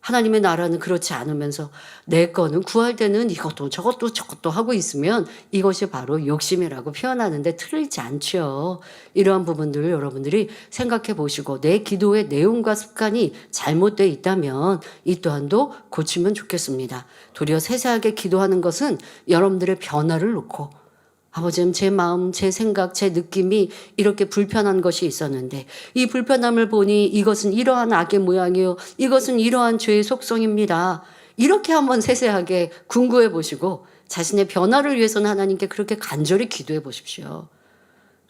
하나님의 나라는 그렇지 않으면서 내 거는 구할 때는 이것도 저것도 하고 있으면 이것이 바로 욕심이라고 표현하는데 틀리지 않죠. 이러한 부분들을 여러분들이 생각해 보시고 내 기도의 내용과 습관이 잘못되어 있다면 이 또한도 고치면 좋겠습니다. 도리어 세세하게 기도하는 것은 여러분들의 변화를 놓고, 아버지는 제 마음, 제 생각, 제 느낌이 이렇게 불편한 것이 있었는데 이 불편함을 보니 이것은 이러한 악의 모양이요, 이것은 이러한 죄의 속성입니다. 이렇게 한번 세세하게 궁구해 보시고 자신의 변화를 위해서는 하나님께 그렇게 간절히 기도해 보십시오.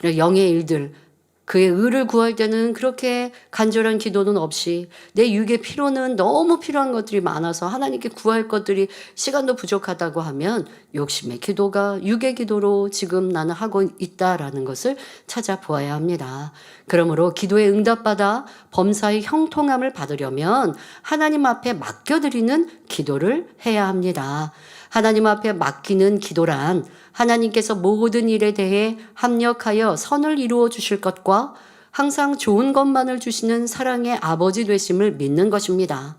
영의 일들, 그의 의를 구할 때는 그렇게 간절한 기도는 없이 내 육의 피로는 너무 필요한 것들이 많아서 하나님께 구할 것들이 시간도 부족하다고 하면 욕심의 기도가 육의 기도로 지금 나는 하고 있다라는 것을 찾아보아야 합니다. 그러므로 기도에 응답받아 범사의 형통함을 받으려면 하나님 앞에 맡겨드리는 기도를 해야 합니다. 하나님 앞에 맡기는 기도란 하나님께서 모든 일에 대해 합력하여 선을 이루어 주실 것과 항상 좋은 것만을 주시는 사랑의 아버지 되심을 믿는 것입니다.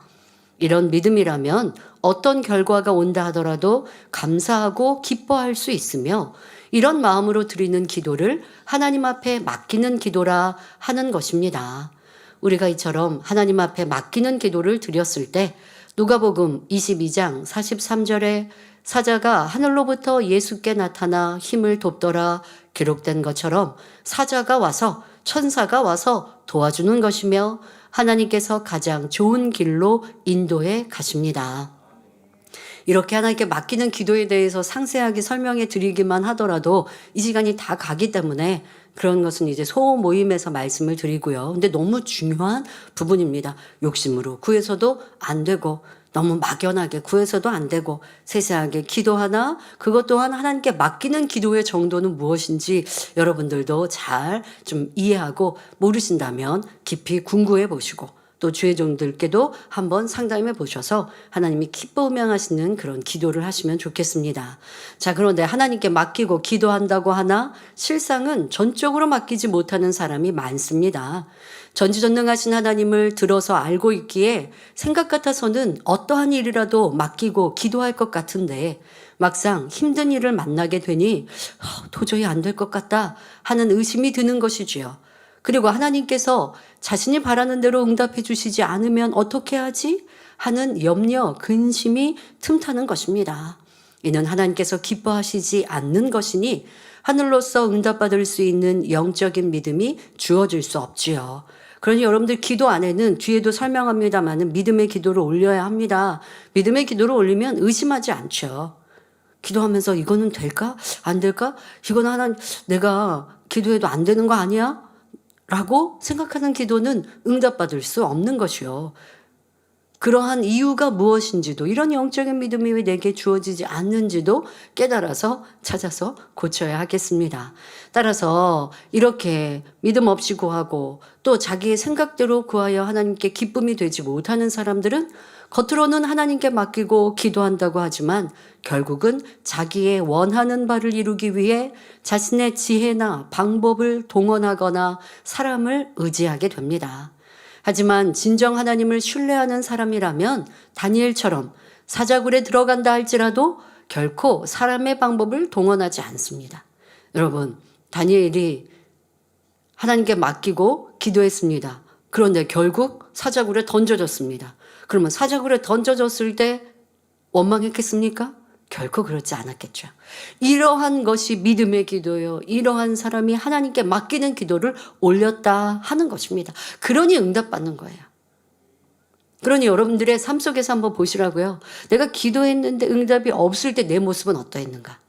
이런 믿음이라면 어떤 결과가 온다 하더라도 감사하고 기뻐할 수 있으며, 이런 마음으로 드리는 기도를 하나님 앞에 맡기는 기도라 하는 것입니다. 우리가 이처럼 하나님 앞에 맡기는 기도를 드렸을 때 누가복음 22장 43절에 사자가 하늘로부터 예수께 나타나 힘을 돕더라 기록된 것처럼 사자가 와서, 천사가 와서 도와주는 것이며 하나님께서 가장 좋은 길로 인도해 가십니다. 이렇게 하나님께 맡기는 기도에 대해서 상세하게 설명해 드리기만 하더라도 이 시간이 다 가기 때문에 그런 것은 이제 소모임에서 말씀을 드리고요. 근데 너무 중요한 부분입니다. 욕심으로 구해서도 안 되고, 너무 막연하게 구해서도 안 되고, 세세하게 기도하나 그것 또한 하나님께 맡기는 기도의 정도는 무엇인지 여러분들도 잘 좀 이해하고 모르신다면 깊이 궁구해 보시고 또 주의 종들께도 한번 상담해 보셔서 하나님이 기뻐하시는 그런 기도를 하시면 좋겠습니다. 자, 그런데 하나님께 맡기고 기도한다고 하나 실상은 전적으로 맡기지 못하는 사람이 많습니다. 전지전능하신 하나님을 들어서 알고 있기에 생각 같아서는 어떠한 일이라도 맡기고 기도할 것 같은데 막상 힘든 일을 만나게 되니 도저히 안 될 것 같다 하는 의심이 드는 것이지요. 그리고 하나님께서 자신이 바라는 대로 응답해 주시지 않으면 어떻게 하지? 하는 염려, 근심이 틈타는 것입니다. 이는 하나님께서 기뻐하시지 않는 것이니 하늘로서 응답받을 수 있는 영적인 믿음이 주어질 수 없지요. 그러니 여러분들 기도 안에는 뒤에도 설명합니다만 믿음의 기도를 올려야 합니다. 믿음의 기도를 올리면 의심하지 않죠. 기도하면서 이거는 될까? 안 될까? 이거는 하나님 내가 기도해도 안 되는 거 아니야? 라고 생각하는 기도는 응답받을 수 없는 것이요. 그러한 이유가 무엇인지도, 이런 영적인 믿음이 왜 내게 주어지지 않는지도 깨달아서 찾아서 고쳐야 하겠습니다. 따라서 이렇게 믿음 없이 구하고 또 자기의 생각대로 구하여 하나님께 기쁨이 되지 못하는 사람들은 겉으로는 하나님께 맡기고 기도한다고 하지만 결국은 자기의 원하는 바를 이루기 위해 자신의 지혜나 방법을 동원하거나 사람을 의지하게 됩니다. 하지만 진정 하나님을 신뢰하는 사람이라면 다니엘처럼 사자굴에 들어간다 할지라도 결코 사람의 방법을 동원하지 않습니다. 여러분, 다니엘이 하나님께 맡기고 기도했습니다. 그런데 결국 사자굴에 던져졌습니다. 그러면 사자굴에 던져졌을 때 원망했겠습니까? 결코 그렇지 않았겠죠. 이러한 것이 믿음의 기도요. 이러한 사람이 하나님께 맡기는 기도를 올렸다 하는 것입니다. 그러니 응답받는 거예요. 그러니 여러분들의 삶 속에서 한번 보시라고요. 내가 기도했는데 응답이 없을 때 내 모습은 어떠했는가?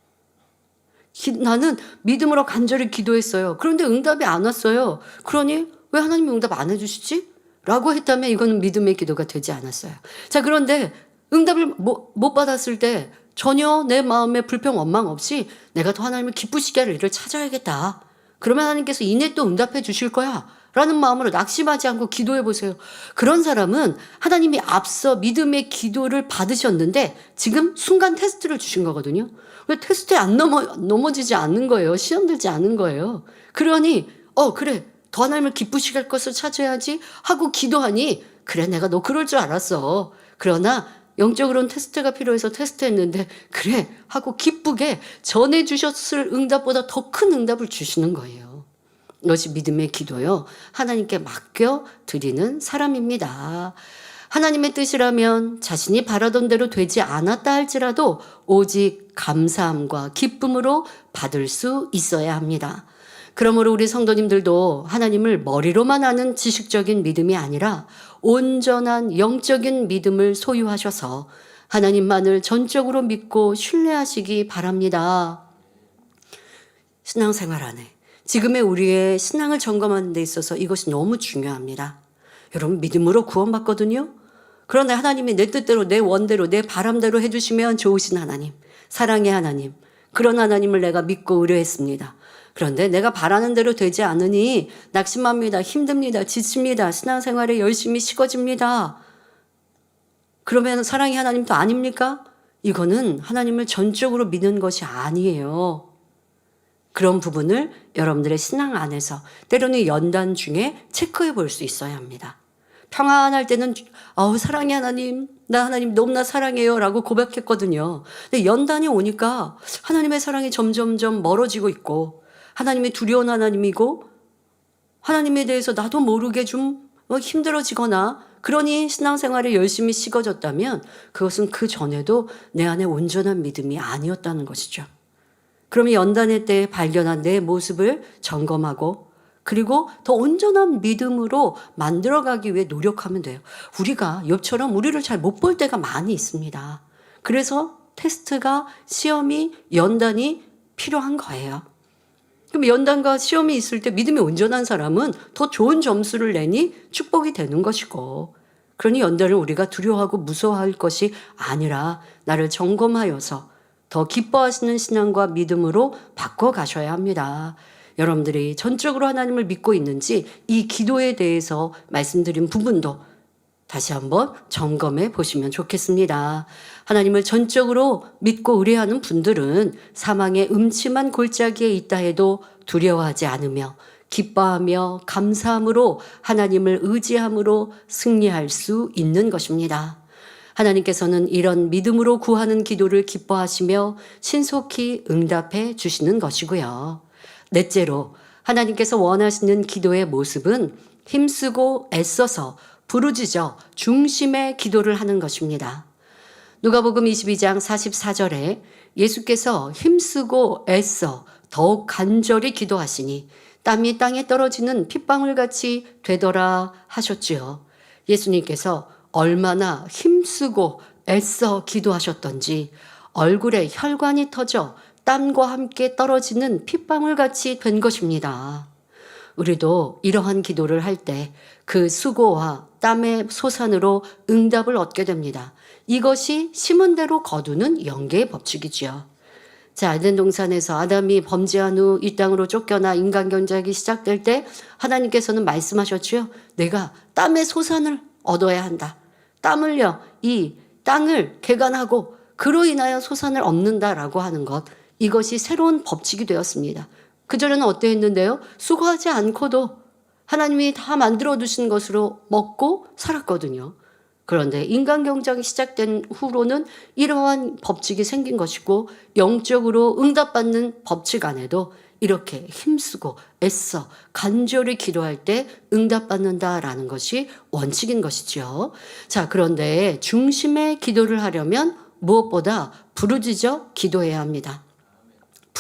나는 믿음으로 간절히 기도했어요. 그런데 응답이 안 왔어요. 그러니 왜 하나님이 응답 안 해주시지? 라고 했다면 이거는 믿음의 기도가 되지 않았어요. 자, 그런데 응답을 못 받았을 때 전혀 내 마음에 불평 원망 없이 내가 더 하나님을 기쁘시게 할 일을 찾아야겠다. 그러면 하나님께서 이내 또 응답해 주실 거야 라는 마음으로 낙심하지 않고 기도해 보세요. 그런 사람은 하나님이 앞서 믿음의 기도를 받으셨는데 지금 순간 테스트를 주신 거거든요. 왜 테스트에 안 넘어지지 않는 거예요. 시험 들지 않는 거예요. 그러니 그래 더 하나님을 기쁘시게 할 것을 찾아야지 하고 기도하니 그래 내가 너 그럴 줄 알았어. 그러나 영적으로는 테스트가 필요해서 테스트했는데 그래 하고 기쁘게 전해주셨을 응답보다 더 큰 응답을 주시는 거예요. 이것이 믿음의 기도요. 하나님께 맡겨 드리는 사람입니다. 하나님의 뜻이라면 자신이 바라던 대로 되지 않았다 할지라도 오직 감사함과 기쁨으로 받을 수 있어야 합니다. 그러므로 우리 성도님들도 하나님을 머리로만 아는 지식적인 믿음이 아니라 온전한 영적인 믿음을 소유하셔서 하나님만을 전적으로 믿고 신뢰하시기 바랍니다. 신앙생활 안에 지금의 우리의 신앙을 점검하는 데 있어서 이것이 너무 중요합니다. 여러분 믿음으로 구원받거든요. 그런데 하나님이 내 뜻대로 내 원대로 내 바람대로 해주시면 좋으신 하나님, 사랑의 하나님, 그런 하나님을 내가 믿고 의뢰했습니다. 그런데 내가 바라는 대로 되지 않으니 낙심합니다. 힘듭니다. 지칩니다. 신앙생활에 열심히 식어집니다. 그러면 사랑의 하나님도 아닙니까? 이거는 하나님을 전적으로 믿는 것이 아니에요. 그런 부분을 여러분들의 신앙 안에서 때로는 연단 중에 체크해 볼 수 있어야 합니다. 평안할 때는 사랑의 하나님, 나 하나님 너무나 사랑해요 라고 고백했거든요. 근데 연단이 오니까 하나님의 사랑이 점점점 멀어지고 있고 하나님이 두려운 하나님이고 하나님에 대해서 나도 모르게 좀 힘들어지거나 그러니 신앙생활에 열심히 식어졌다면 그것은 그 전에도 내 안에 온전한 믿음이 아니었다는 것이죠. 그러면 연단의 때에 발견한 내 모습을 점검하고 그리고 더 온전한 믿음으로 만들어가기 위해 노력하면 돼요. 우리가 욥처럼 우리를 잘 못 볼 때가 많이 있습니다. 그래서 테스트가 시험이 연단이 필요한 거예요. 그럼 연단과 시험이 있을 때 믿음이 온전한 사람은 더 좋은 점수를 내니 축복이 되는 것이고 그러니 연단을 우리가 두려워하고 무서워할 것이 아니라 나를 점검하여서 더 기뻐하시는 신앙과 믿음으로 바꿔가셔야 합니다. 여러분들이 전적으로 하나님을 믿고 있는지 이 기도에 대해서 말씀드린 부분도 다시 한번 점검해 보시면 좋겠습니다. 하나님을 전적으로 믿고 의뢰하는 분들은 사망의 음침한 골짜기에 있다 해도 두려워하지 않으며 기뻐하며 감사함으로 하나님을 의지함으로 승리할 수 있는 것입니다. 하나님께서는 이런 믿음으로 구하는 기도를 기뻐하시며 신속히 응답해 주시는 것이고요. 넷째로 하나님께서 원하시는 기도의 모습은 힘쓰고 애써서 부르짖어 중심의 기도를 하는 것입니다. 누가복음 22장 44절에 예수께서 힘쓰고 애써 더욱 간절히 기도하시니 땀이 땅에 떨어지는 핏방울같이 되더라 하셨지요. 예수님께서 얼마나 힘쓰고 애써 기도하셨던지 얼굴에 혈관이 터져 땀과 함께 떨어지는 핏방울같이 된 것입니다. 우리도 이러한 기도를 할 때 그 수고와 땀의 소산으로 응답을 얻게 됩니다. 이것이 심은 대로 거두는 영계의 법칙이지요. 자, 에덴 동산에서 아담이 범죄한 후 이 땅으로 쫓겨나 인간 경작이 시작될 때 하나님께서는 말씀하셨지요. 내가 땀의 소산을 얻어야 한다. 땀 흘려 이 땅을 개간하고 그로 인하여 소산을 얻는다라고 하는 것. 이것이 새로운 법칙이 되었습니다. 그전에는 어땠는데요? 수고하지 않고도 하나님이 다 만들어 두신 것으로 먹고 살았거든요. 그런데 인간 경작이 시작된 후로는 이러한 법칙이 생긴 것이고 영적으로 응답받는 법칙 안에도 이렇게 힘쓰고 애써 간절히 기도할 때 응답받는다라는 것이 원칙인 것이죠. 자, 그런데 중심의 기도를 하려면 무엇보다 부르짖어 기도해야 합니다.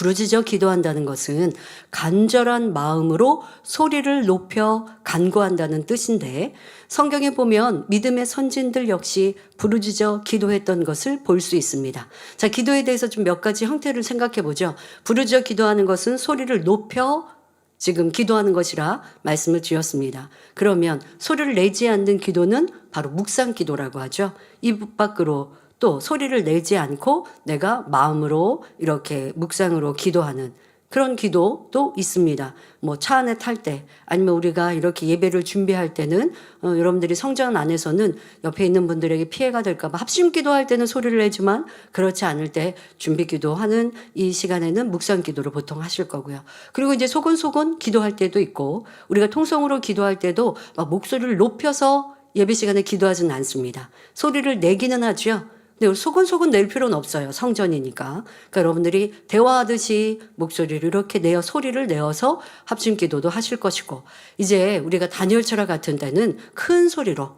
부르짖어 기도한다는 것은 간절한 마음으로 소리를 높여 간구한다는 뜻인데 성경에 보면 믿음의 선진들 역시 부르짖어 기도했던 것을 볼 수 있습니다. 자, 기도에 대해서 좀 몇 가지 형태를 생각해 보죠. 부르짖어 기도하는 것은 소리를 높여 지금 기도하는 것이라 말씀을 드렸습니다. 그러면 소리를 내지 않는 기도는 바로 묵상 기도라고 하죠. 입 밖으로 또 소리를 내지 않고 내가 마음으로 이렇게 묵상으로 기도하는 그런 기도도 있습니다. 뭐 차 안에 탈 때 아니면 우리가 이렇게 예배를 준비할 때는 여러분들이 성전 안에서는 옆에 있는 분들에게 피해가 될까 봐 합심 기도할 때는 소리를 내지만 그렇지 않을 때 준비 기도하는 이 시간에는 묵상 기도를 보통 하실 거고요. 그리고 이제 소곤소곤 기도할 때도 있고 우리가 통성으로 기도할 때도 막 목소리를 높여서 예배 시간에 기도하지는 않습니다. 소리를 내기는 하죠. 근데 소곤소곤 낼 필요는 없어요. 성전이니까. 그러니까 여러분들이 대화하듯이 목소리를 이렇게 내어 소리를 내어서 합심 기도도 하실 것이고 이제 우리가 다니엘처럼 같은 데는 큰 소리로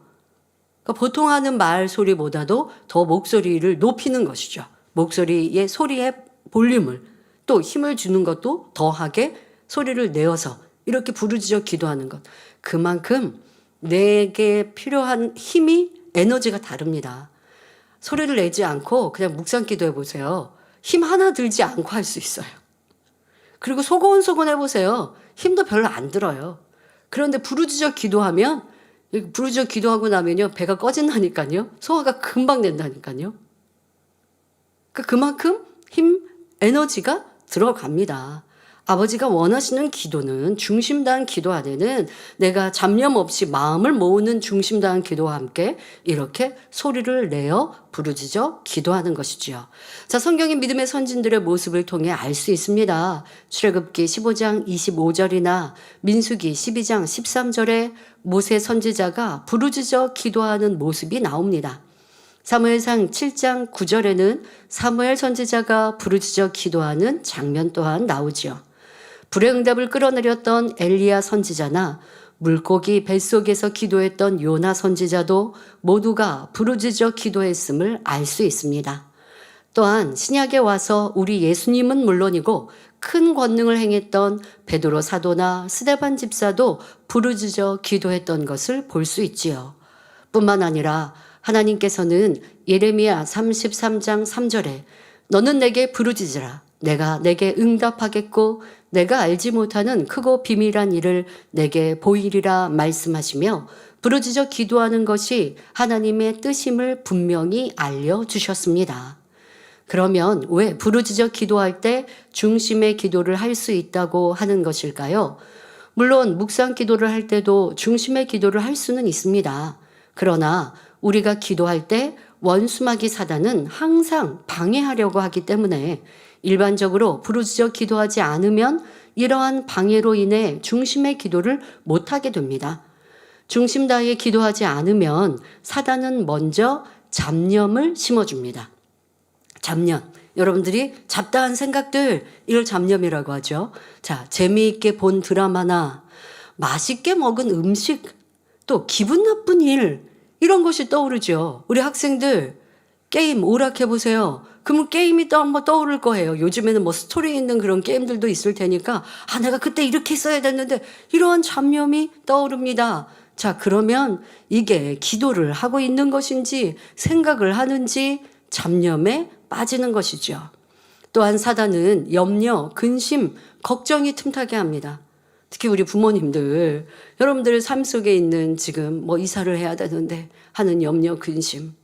그러니까 보통 하는 말 소리보다도 더 목소리를 높이는 것이죠. 목소리의 소리의 볼륨을 또 힘을 주는 것도 더하게 소리를 내어서 이렇게 부르짖어 기도하는 것. 그만큼 내게 필요한 힘이 에너지가 다릅니다. 소리를 내지 않고 그냥 묵상 기도해 보세요. 힘 하나 들지 않고 할 수 있어요. 그리고 소곤소곤 해보세요. 힘도 별로 안 들어요. 그런데 부르짖어 기도하면 부르짖어 기도하고 나면요 배가 꺼진다니까요. 소화가 금방 된다니까요. 그만큼 힘, 에너지가 들어갑니다. 아버지가 원하시는 기도는 중심다한 기도 안에는 내가 잡념 없이 마음을 모으는 중심다한 기도와 함께 이렇게 소리를 내어 부르짖어 기도하는 것이지요. 자, 성경의 믿음의 선진들의 모습을 통해 알 수 있습니다. 출애굽기 15장 25절이나 민수기 12장 13절에 모세 선지자가 부르짖어 기도하는 모습이 나옵니다. 사무엘상 7장 9절에는 사무엘 선지자가 부르짖어 기도하는 장면 또한 나오지요. 불의 응답을 끌어내렸던 엘리야 선지자나 물고기 뱃속에서 기도했던 요나 선지자도 모두가 부르짖어 기도했음을 알 수 있습니다. 또한 신약에 와서 우리 예수님은 물론이고 큰 권능을 행했던 베드로 사도나 스데반 집사도 부르짖어 기도했던 것을 볼 수 있지요. 뿐만 아니라 하나님께서는 예레미야 33장 3절에 너는 내게 부르짖으라 내가 내게 응답하겠고 내가 알지 못하는 크고 비밀한 일을 내게 보이리라 말씀하시며 부르짖어 기도하는 것이 하나님의 뜻임을 분명히 알려주셨습니다. 그러면 왜 부르짖어 기도할 때 중심의 기도를 할 수 있다고 하는 것일까요? 물론 묵상 기도를 할 때도 중심의 기도를 할 수는 있습니다. 그러나 우리가 기도할 때 원수마귀 사단은 항상 방해하려고 하기 때문에 일반적으로 부르짖어 기도하지 않으면 이러한 방해로 인해 중심의 기도를 못하게 됩니다. 중심 다해 기도하지 않으면 사단은 먼저 잡념을 심어줍니다. 잡념. 여러분들이 잡다한 생각들, 이걸 잡념이라고 하죠. 자, 재미있게 본 드라마나 맛있게 먹은 음식, 또 기분 나쁜 일, 이런 것이 떠오르죠. 우리 학생들 게임 오락해보세요. 그러면 게임이 또 한번 떠오를 거예요. 요즘에는 뭐 스토리 있는 그런 게임들도 있을 테니까 내가 그때 이렇게 했어야 됐는데 이러한 잡념이 떠오릅니다. 자, 그러면 이게 기도를 하고 있는 것인지 생각을 하는지 잡념에 빠지는 것이죠. 또한 사단은 염려, 근심, 걱정이 틈타게 합니다. 특히 우리 부모님들, 여러분들 삶 속에 있는 지금 뭐 이사를 해야 되는데 하는 염려, 근심,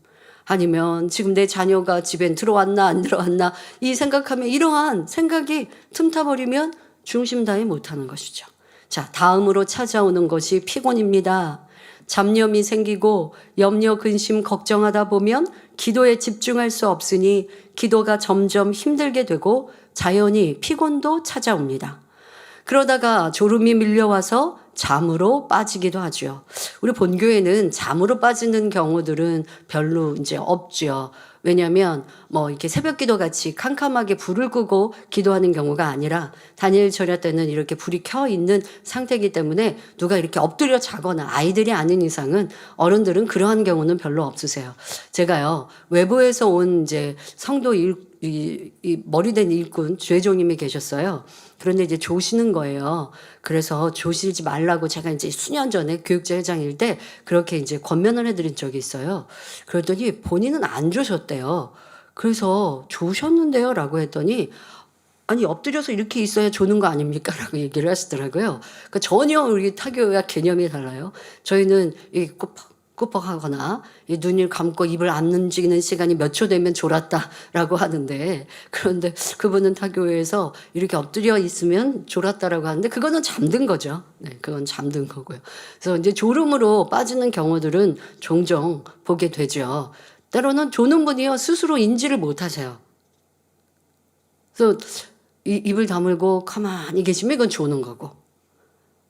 아니면 지금 내 자녀가 집엔 들어왔나 안 들어왔나 이 생각하면 이러한 생각이 틈타버리면 중심 다해 못하는 것이죠. 자, 다음으로 찾아오는 것이 피곤입니다. 잡념이 생기고 염려, 근심, 걱정하다 보면 기도에 집중할 수 없으니 기도가 점점 힘들게 되고 자연히 피곤도 찾아옵니다. 그러다가 졸음이 밀려와서 잠으로 빠지기도 하죠. 우리 본교회는 잠으로 빠지는 경우들은 별로 이제 없죠. 왜냐하면 뭐 이렇게 새벽기도 같이 캄캄하게 불을 끄고 기도하는 경우가 아니라 다니엘 절야 때는 이렇게 불이 켜 있는 상태이기 때문에 누가 이렇게 엎드려 자거나 아이들이 아닌 이상은 어른들은 그러한 경우는 별로 없으세요. 제가요 외부에서 온 이제 성도 이 머리된 일꾼 주혜종님이 계셨어요. 그런데 이제 조시는 거예요. 그래서 조시지 말라고 제가 이제 수년 전에 교육자 회장일 때 그렇게 이제 권면을 해드린 적이 있어요. 그랬더니 본인은 안 조셨대요. 그래서 조셨는데요? 라고 했더니 아니 엎드려서 이렇게 있어야 조는 거 아닙니까? 라고 얘기를 하시더라고요. 그러니까 전혀 우리 타교와 개념이 달라요. 저희는 이 꾸벅하거나 이 눈을 감고 입을 안 움직이는 시간이 몇 초 되면 졸았다라고 하는데, 그런데 그분은 타교에서 이렇게 엎드려 있으면 졸았다라고 하는데 그거는 잠든 거죠. 네, 그건 잠든 거고요. 그래서 이제 졸음으로 빠지는 경우들은 종종 보게 되죠. 때로는 조는 분이요 스스로 인지를 못 하세요. 그래서 입을 다물고 가만히 계시면 이건 조는 거고,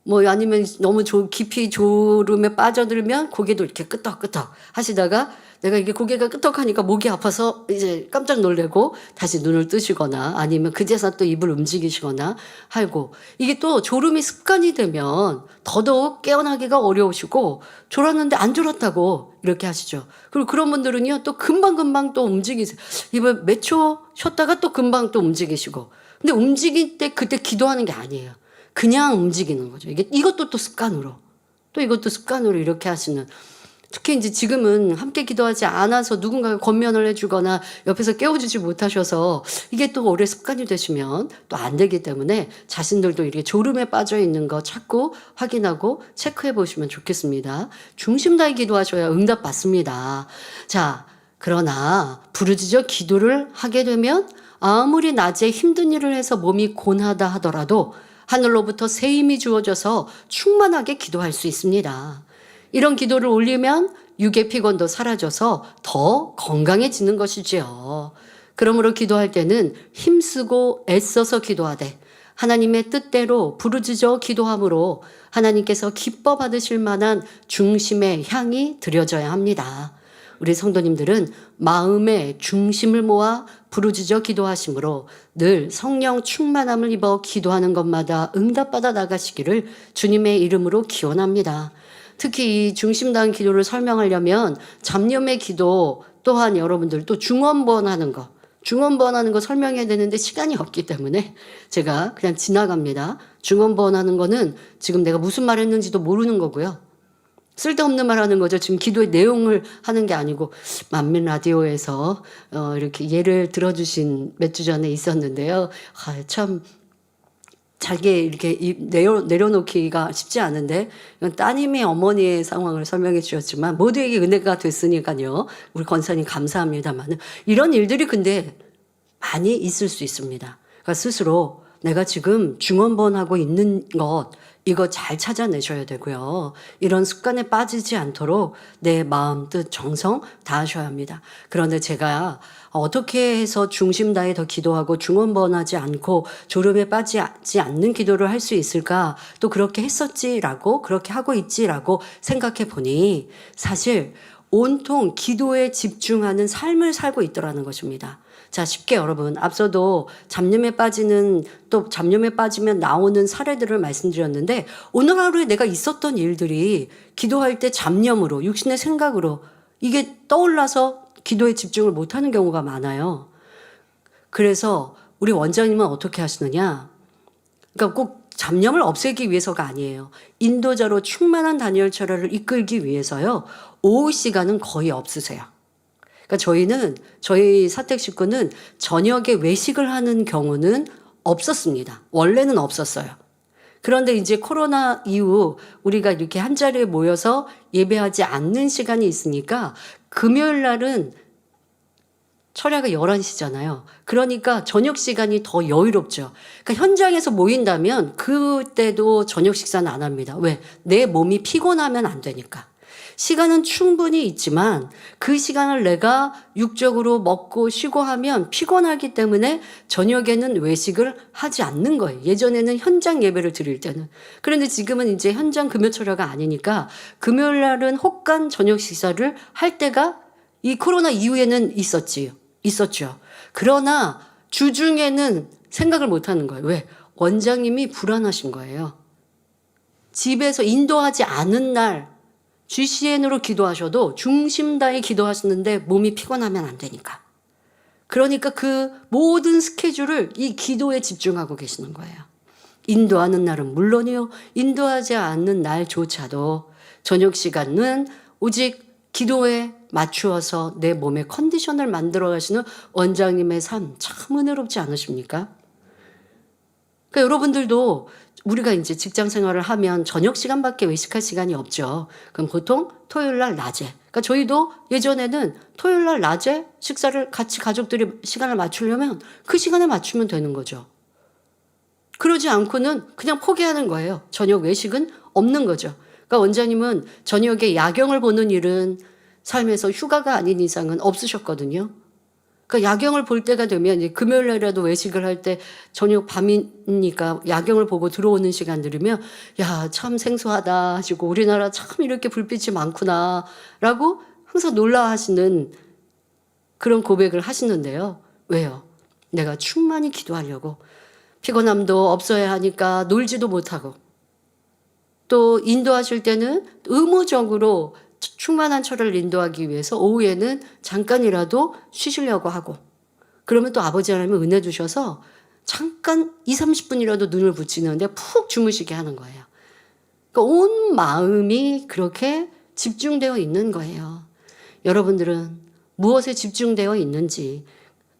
뭐 아니면 너무 깊이 졸음에 빠져들면 고개도 이렇게 끄덕끄덕 하시다가 내가 이게 고개가 끄덕하니까 목이 아파서 이제 깜짝 놀래고 다시 눈을 뜨시거나 아니면 그제서 또 입을 움직이시거나 하고, 이게 또 졸음이 습관이 되면 더더욱 깨어나기가 어려우시고 졸았는데 안 졸았다고 이렇게 하시죠. 그리고 그런 분들은요 또 금방금방 또 움직이세요. 입을 몇 초 쉬었다가 또 금방 또 움직이시고, 근데 움직일 때 그때 기도하는 게 아니에요. 그냥 움직이는 거죠. 이것도 또 습관으로, 또 이것도 습관으로 이렇게 하시는, 특히 이제 지금은 함께 기도하지 않아서 누군가가 권면을 해주거나 옆에서 깨워주지 못하셔서 이게 또 오래 습관이 되시면 또 안 되기 때문에 자신들도 이렇게 졸음에 빠져 있는 거 자꾸 확인하고 체크해 보시면 좋겠습니다. 중심 다해 기도하셔야 응답 받습니다. 자, 그러나 부르짖어 기도를 하게 되면 아무리 낮에 힘든 일을 해서 몸이 곤하다 하더라도 하늘로부터 새 힘이 주어져서 충만하게 기도할 수 있습니다. 이런 기도를 올리면 육의 피곤도 사라져서 더 건강해지는 것이지요. 그러므로 기도할 때는 힘쓰고 애써서 기도하되 하나님의 뜻대로 부르짖어 기도함으로 하나님께서 기뻐 받으실 만한 중심의 향이 드려져야 합니다. 우리 성도님들은 마음의 중심을 모아 부르짖어 기도하심으로 늘 성령 충만함을 입어 기도하는 것마다 응답받아 나가시기를 주님의 이름으로 기원합니다. 특히 이 중심다한 기도를 설명하려면 잡념의 기도 또한 여러분들 또 중언부언하는 거 설명해야 되는데 시간이 없기 때문에 제가 그냥 지나갑니다. 중언부언하는 거는 지금 내가 무슨 말 했는지도 모르는 거고요. 쓸데없는 말 하는 거죠. 지금 기도의 내용을 하는 게 아니고, 만민 라디오에서 이렇게 예를 들어주신 몇 주 전에 있었는데요. 참 잘게 이렇게 내려놓기가 쉽지 않은데, 이건 따님의 어머니의 상황을 설명해 주셨지만 모두에게 은혜가 됐으니까요. 우리 권사님 감사합니다만, 이런 일들이 근데 많이 있을 수 있습니다. 그러니까 스스로 내가 지금 중언부언하고 있는 것, 이거 잘 찾아내셔야 되고요. 이런 습관에 빠지지 않도록 내 마음, 뜻, 정성 다하셔야 합니다. 그런데 제가 어떻게 해서 중심 다해 더 기도하고 중언부언하지 않고 졸음에 빠지지 않는 기도를 할 수 있을까? 또 그렇게 했었지라고, 그렇게 하고 있지라고 생각해 보니 사실 온통 기도에 집중하는 삶을 살고 있더라는 것입니다. 자, 쉽게 여러분, 앞서도 잡념에 빠지면 나오는 사례들을 말씀드렸는데, 오늘 하루에 내가 있었던 일들이 기도할 때 잡념으로, 육신의 생각으로 이게 떠올라서 기도에 집중을 못하는 경우가 많아요. 그래서 우리 원장님은 어떻게 하시느냐? 그러니까 꼭 잡념을 없애기 위해서가 아니에요. 인도자로 충만한 다니엘 철야를 이끌기 위해서요, 오후 시간은 거의 없으세요. 그러니까 저희 사택 식구는 저녁에 외식을 하는 경우는 없었습니다. 원래는 없었어요. 그런데 이제 코로나 이후 우리가 이렇게 한 자리에 모여서 예배하지 않는 시간이 있으니까 금요일 날은 철야가 11시잖아요. 그러니까 저녁 시간이 더 여유롭죠. 그러니까 현장에서 모인다면 그때도 저녁 식사는 안 합니다. 왜? 내 몸이 피곤하면 안 되니까. 시간은 충분히 있지만 그 시간을 내가 육적으로 먹고 쉬고 하면 피곤하기 때문에 저녁에는 외식을 하지 않는 거예요. 예전에는 현장 예배를 드릴 때는. 그런데 지금은 이제 현장 금요철야가 아니니까 금요일 날은 혹간 저녁 식사를 할 때가 이 코로나 이후에는 있었죠. 그러나 주중에는 생각을 못 하는 거예요. 왜? 원장님이 불안하신 거예요. 집에서 인도하지 않은 날 GCN으로 기도하셔도 중심 다해 기도하시는데 몸이 피곤하면 안 되니까. 그러니까 그 모든 스케줄을 이 기도에 집중하고 계시는 거예요. 인도하는 날은 물론이요, 인도하지 않는 날조차도 저녁 시간은 오직 기도에 맞추어서 내 몸의 컨디션을 만들어 가시는 원장님의 삶 참 은혜롭지 않으십니까? 그러니까 여러분들도 우리가 이제 직장 생활을 하면 저녁 시간밖에 외식할 시간이 없죠. 그럼 보통 토요일 날 낮에. 그러니까 저희도 예전에는 토요일 날 낮에 식사를 같이 가족들이 시간을 맞추려면 그 시간에 맞추면 되는 거죠. 그러지 않고는 그냥 포기하는 거예요. 저녁 외식은 없는 거죠. 그러니까 원장님은 저녁에 야경을 보는 일은 삶에서 휴가가 아닌 이상은 없으셨거든요. 그러니까 야경을 볼 때가 되면 이제 금요일 날이라도 외식을 할 때 저녁 밤이니까 야경을 보고 들어오는 시간들이면 야, 참 생소하다 하시고 우리나라 참 이렇게 불빛이 많구나라고 항상 놀라하시는 그런 고백을 하시는데요. 왜요? 내가 충만히 기도하려고 피곤함도 없어야 하니까 놀지도 못하고 또 인도하실 때는 의무적으로 충만한 철을 인도하기 위해서 오후에는 잠깐이라도 쉬시려고 하고 그러면 또 아버지 하나님은 은혜 주셔서 잠깐 20-30분이라도 눈을 붙이는데 푹 주무시게 하는 거예요. 그러니까 온 마음이 그렇게 집중되어 있는 거예요. 여러분들은 무엇에 집중되어 있는지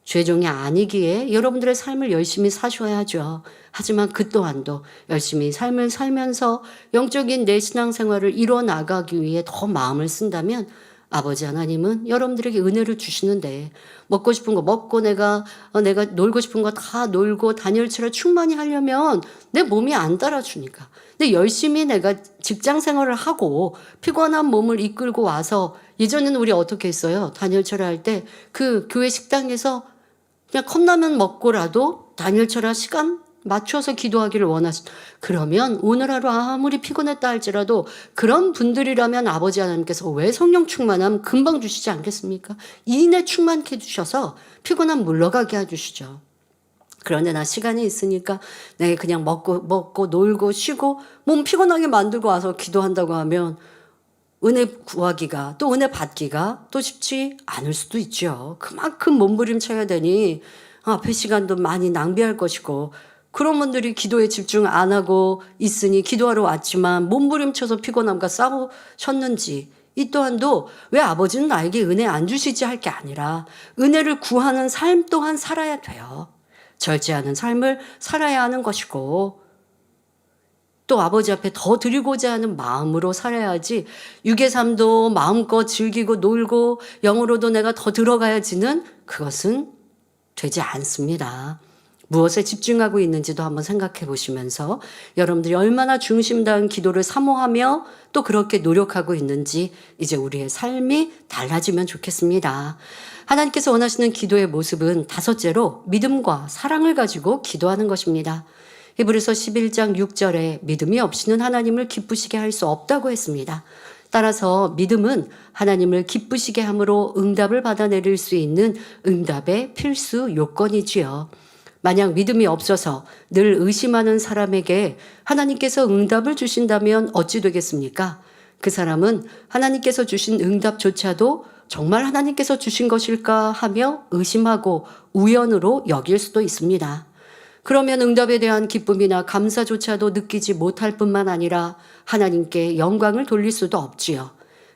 죄종이 아니기에 여러분들의 삶을 열심히 사셔야죠. 하지만 그 또한도 열심히 삶을 살면서 영적인 내 신앙생활을 이뤄나가기 위해 더 마음을 쓴다면 아버지 하나님은 여러분들에게 은혜를 주시는데 먹고 싶은 거 먹고 내가 놀고 싶은 거 다 놀고 단열처럼 충만히 하려면 내 몸이 안 따라주니까. 근데 열심히 내가 직장 생활을 하고 피곤한 몸을 이끌고 와서 예전에는 우리 어떻게 했어요? 단열철야 할 때 그 교회 식당에서 그냥 컵라면 먹고라도 단열철야 시간 맞춰서 기도하기를 원하시죠. 그러면 오늘 하루 아무리 피곤했다 할지라도 그런 분들이라면 아버지 하나님께서 왜 성령 충만함 금방 주시지 않겠습니까? 이내 충만케 해주셔서 피곤함 물러가게 해주시죠. 그런데 나 시간이 있으니까 내가 그냥 먹고 놀고 쉬고 몸 피곤하게 만들고 와서 기도한다고 하면 은혜 구하기가 또 은혜 받기가 또 쉽지 않을 수도 있죠. 그만큼 몸부림쳐야 되니 앞에 시간도 많이 낭비할 것이고 그런 분들이 기도에 집중 안 하고 있으니 기도하러 왔지만 몸부림쳐서 피곤함과 싸우셨는지 이 또한도 왜 아버지는 나에게 은혜 안 주시지 할 게 아니라 은혜를 구하는 삶 또한 살아야 돼요. 절제하는 삶을 살아야 하는 것이고 또 아버지 앞에 더 드리고자 하는 마음으로 살아야지 육의 삶도 마음껏 즐기고 놀고 영으로도 내가 더 들어가야지는 그것은 되지 않습니다. 무엇에 집중하고 있는지도 한번 생각해 보시면서 여러분들이 얼마나 중심다운 기도를 사모하며 또 그렇게 노력하고 있는지 이제 우리의 삶이 달라지면 좋겠습니다. 하나님께서 원하시는 기도의 모습은 다섯째로 믿음과 사랑을 가지고 기도하는 것입니다. 히브리서 11장 6절에 믿음이 없이는 하나님을 기쁘시게 할 수 없다고 했습니다. 따라서 믿음은 하나님을 기쁘시게 함으로 응답을 받아내릴 수 있는 응답의 필수 요건이지요. 만약 믿음이 없어서 늘 의심하는 사람에게 하나님께서 응답을 주신다면 어찌 되겠습니까? 그 사람은 하나님께서 주신 응답조차도 정말 하나님께서 주신 것일까 하며 의심하고 우연으로 여길 수도 있습니다. 그러면 응답에 대한 기쁨이나 감사조차도 느끼지 못할 뿐만 아니라 하나님께 영광을 돌릴 수도 없지요.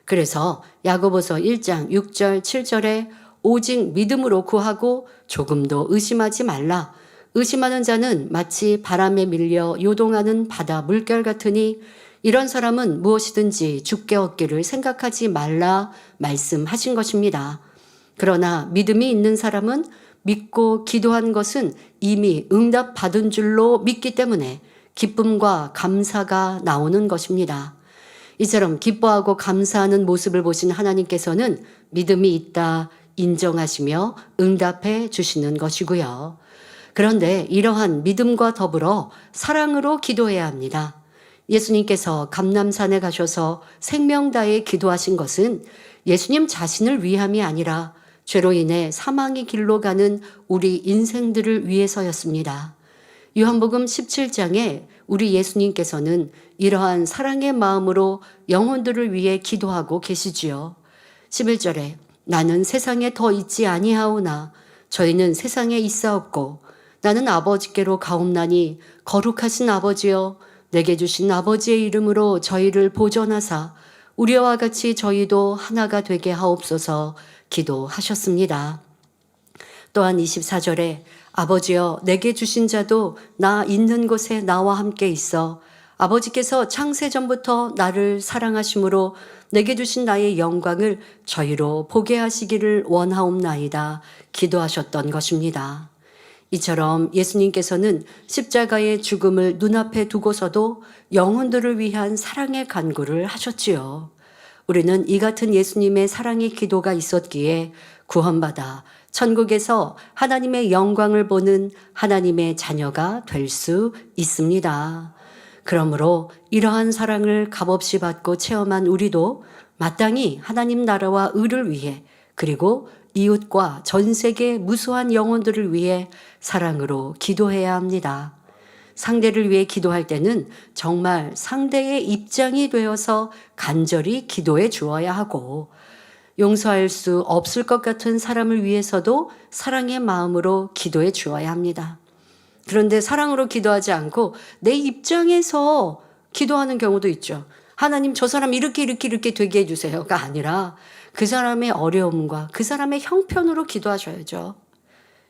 그래서 야고보서 1장 6절 7절에 오직 믿음으로 구하고 조금도 의심하지 말라. 의심하는 자는 마치 바람에 밀려 요동하는 바다 물결 같으니 이런 사람은 무엇이든지 죽게 얻기를 생각하지 말라 말씀하신 것입니다. 그러나 믿음이 있는 사람은 믿고 기도한 것은 이미 응답 받은 줄로 믿기 때문에 기쁨과 감사가 나오는 것입니다. 이처럼 기뻐하고 감사하는 모습을 보신 하나님께서는 믿음이 있다 인정하시며 응답해 주시는 것이고요. 그런데 이러한 믿음과 더불어 사랑으로 기도해야 합니다. 예수님께서 감람산에 가셔서 생명 다해 기도하신 것은 예수님 자신을 위함이 아니라 죄로 인해 사망의 길로 가는 우리 인생들을 위해서였습니다. 요한복음 17장에 우리 예수님께서는 이러한 사랑의 마음으로 영혼들을 위해 기도하고 계시지요. 11절에 나는 세상에 더 있지 아니하오나 저희는 세상에 있사옵고 나는 아버지께로 가옵나니 거룩하신 아버지여 내게 주신 아버지의 이름으로 저희를 보전하사 우리와 같이 저희도 하나가 되게 하옵소서 기도하셨습니다. 또한 24절에 아버지여 내게 주신 자도 나 있는 곳에 나와 함께 있어 아버지께서 창세전부터 나를 사랑하심으로 내게 주신 나의 영광을 저희로 보게 하시기를 원하옵나이다 기도하셨던 것입니다. 이처럼 예수님께서는 십자가의 죽음을 눈앞에 두고서도 영혼들을 위한 사랑의 간구를 하셨지요. 우리는 이 같은 예수님의 사랑의 기도가 있었기에 구원받아 천국에서 하나님의 영광을 보는 하나님의 자녀가 될 수 있습니다. 그러므로 이러한 사랑을 값없이 받고 체험한 우리도 마땅히 하나님 나라와 의를 위해 그리고 이웃과 전 세계 무수한 영혼들을 위해 사랑으로 기도해야 합니다. 상대를 위해 기도할 때는 정말 상대의 입장이 되어서 간절히 기도해 주어야 하고 용서할 수 없을 것 같은 사람을 위해서도 사랑의 마음으로 기도해 주어야 합니다. 그런데 사랑으로 기도하지 않고 내 입장에서 기도하는 경우도 있죠. 하나님 저 사람 이렇게 되게 해주세요가 아니라 그 사람의 어려움과 그 사람의 형편으로 기도하셔야죠.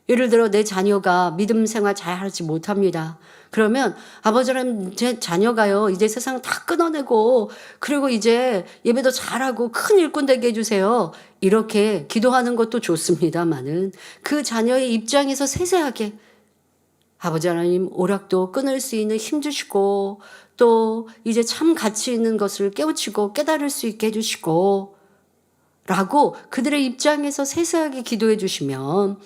예를 들어 내 자녀가 믿음 생활 잘 하지 못합니다. 그러면 아버지는 제 자녀가요 이제 세상 다 끊어내고 그리고 이제 예배도 잘하고 큰 일꾼 되게 해주세요. 이렇게 기도하는 것도 좋습니다만은 그 자녀의 입장에서 세세하게 아버지 하나님 오락도 끊을 수 있는 힘 주시고 또 이제 참 가치 있는 것을 깨우치고 깨달을 수 있게 해주시고 라고 그들의 입장에서 세세하게 기도해 주시면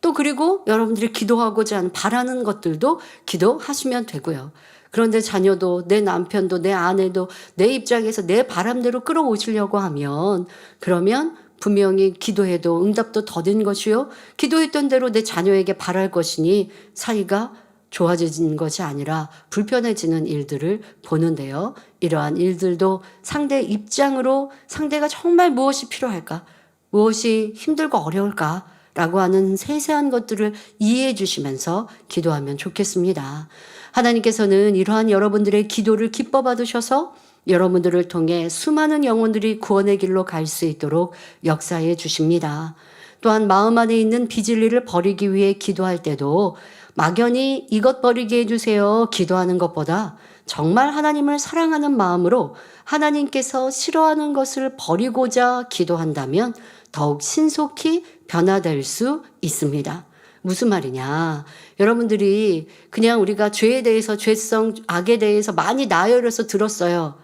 또 그리고 여러분들이 기도하고자 하는 바라는 것들도 기도하시면 되고요. 그런데 자녀도 내 남편도 내 아내도 내 입장에서 내 바람대로 끌어오시려고 하면 그러면 분명히 기도해도 응답도 더딘 것이요. 기도했던 대로 내 자녀에게 바랄 것이니 사이가 좋아지는 것이 아니라 불편해지는 일들을 보는데요. 이러한 일들도 상대 입장으로 상대가 정말 무엇이 필요할까? 무엇이 힘들고 어려울까? 라고 하는 세세한 것들을 이해해 주시면서 기도하면 좋겠습니다. 하나님께서는 이러한 여러분들의 기도를 기뻐 받으셔서 여러분들을 통해 수많은 영혼들이 구원의 길로 갈 수 있도록 역사해 주십니다. 또한 마음 안에 있는 비진리를 버리기 위해 기도할 때도 막연히 이것 버리게 해주세요 기도하는 것보다 정말 하나님을 사랑하는 마음으로 하나님께서 싫어하는 것을 버리고자 기도한다면 더욱 신속히 변화될 수 있습니다. 무슨 말이냐? 여러분들이 그냥 우리가 죄에 대해서 죄성, 악에 대해서 많이 나열해서 들었어요.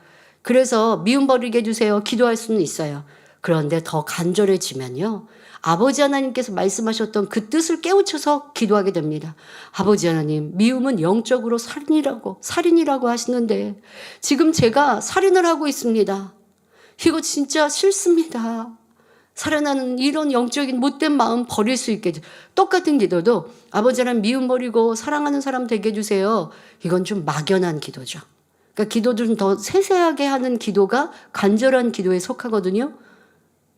그래서 미움 버리게 해주세요 기도할 수는 있어요. 그런데 더 간절해지면요. 아버지 하나님께서 말씀하셨던 그 뜻을 깨우쳐서 기도하게 됩니다. 아버지 하나님, 미움은 영적으로 살인이라고 하시는데 지금 제가 살인을 하고 있습니다. 이거 진짜 싫습니다. 살아나는 이런 영적인 못된 마음 버릴 수 있게 똑같은 기도도 아버지 하나님 미움 버리고 사랑하는 사람 되게 해주세요. 이건 좀 막연한 기도죠. 그러니까 기도를 좀 더 세세하게 하는 기도가 간절한 기도에 속하거든요.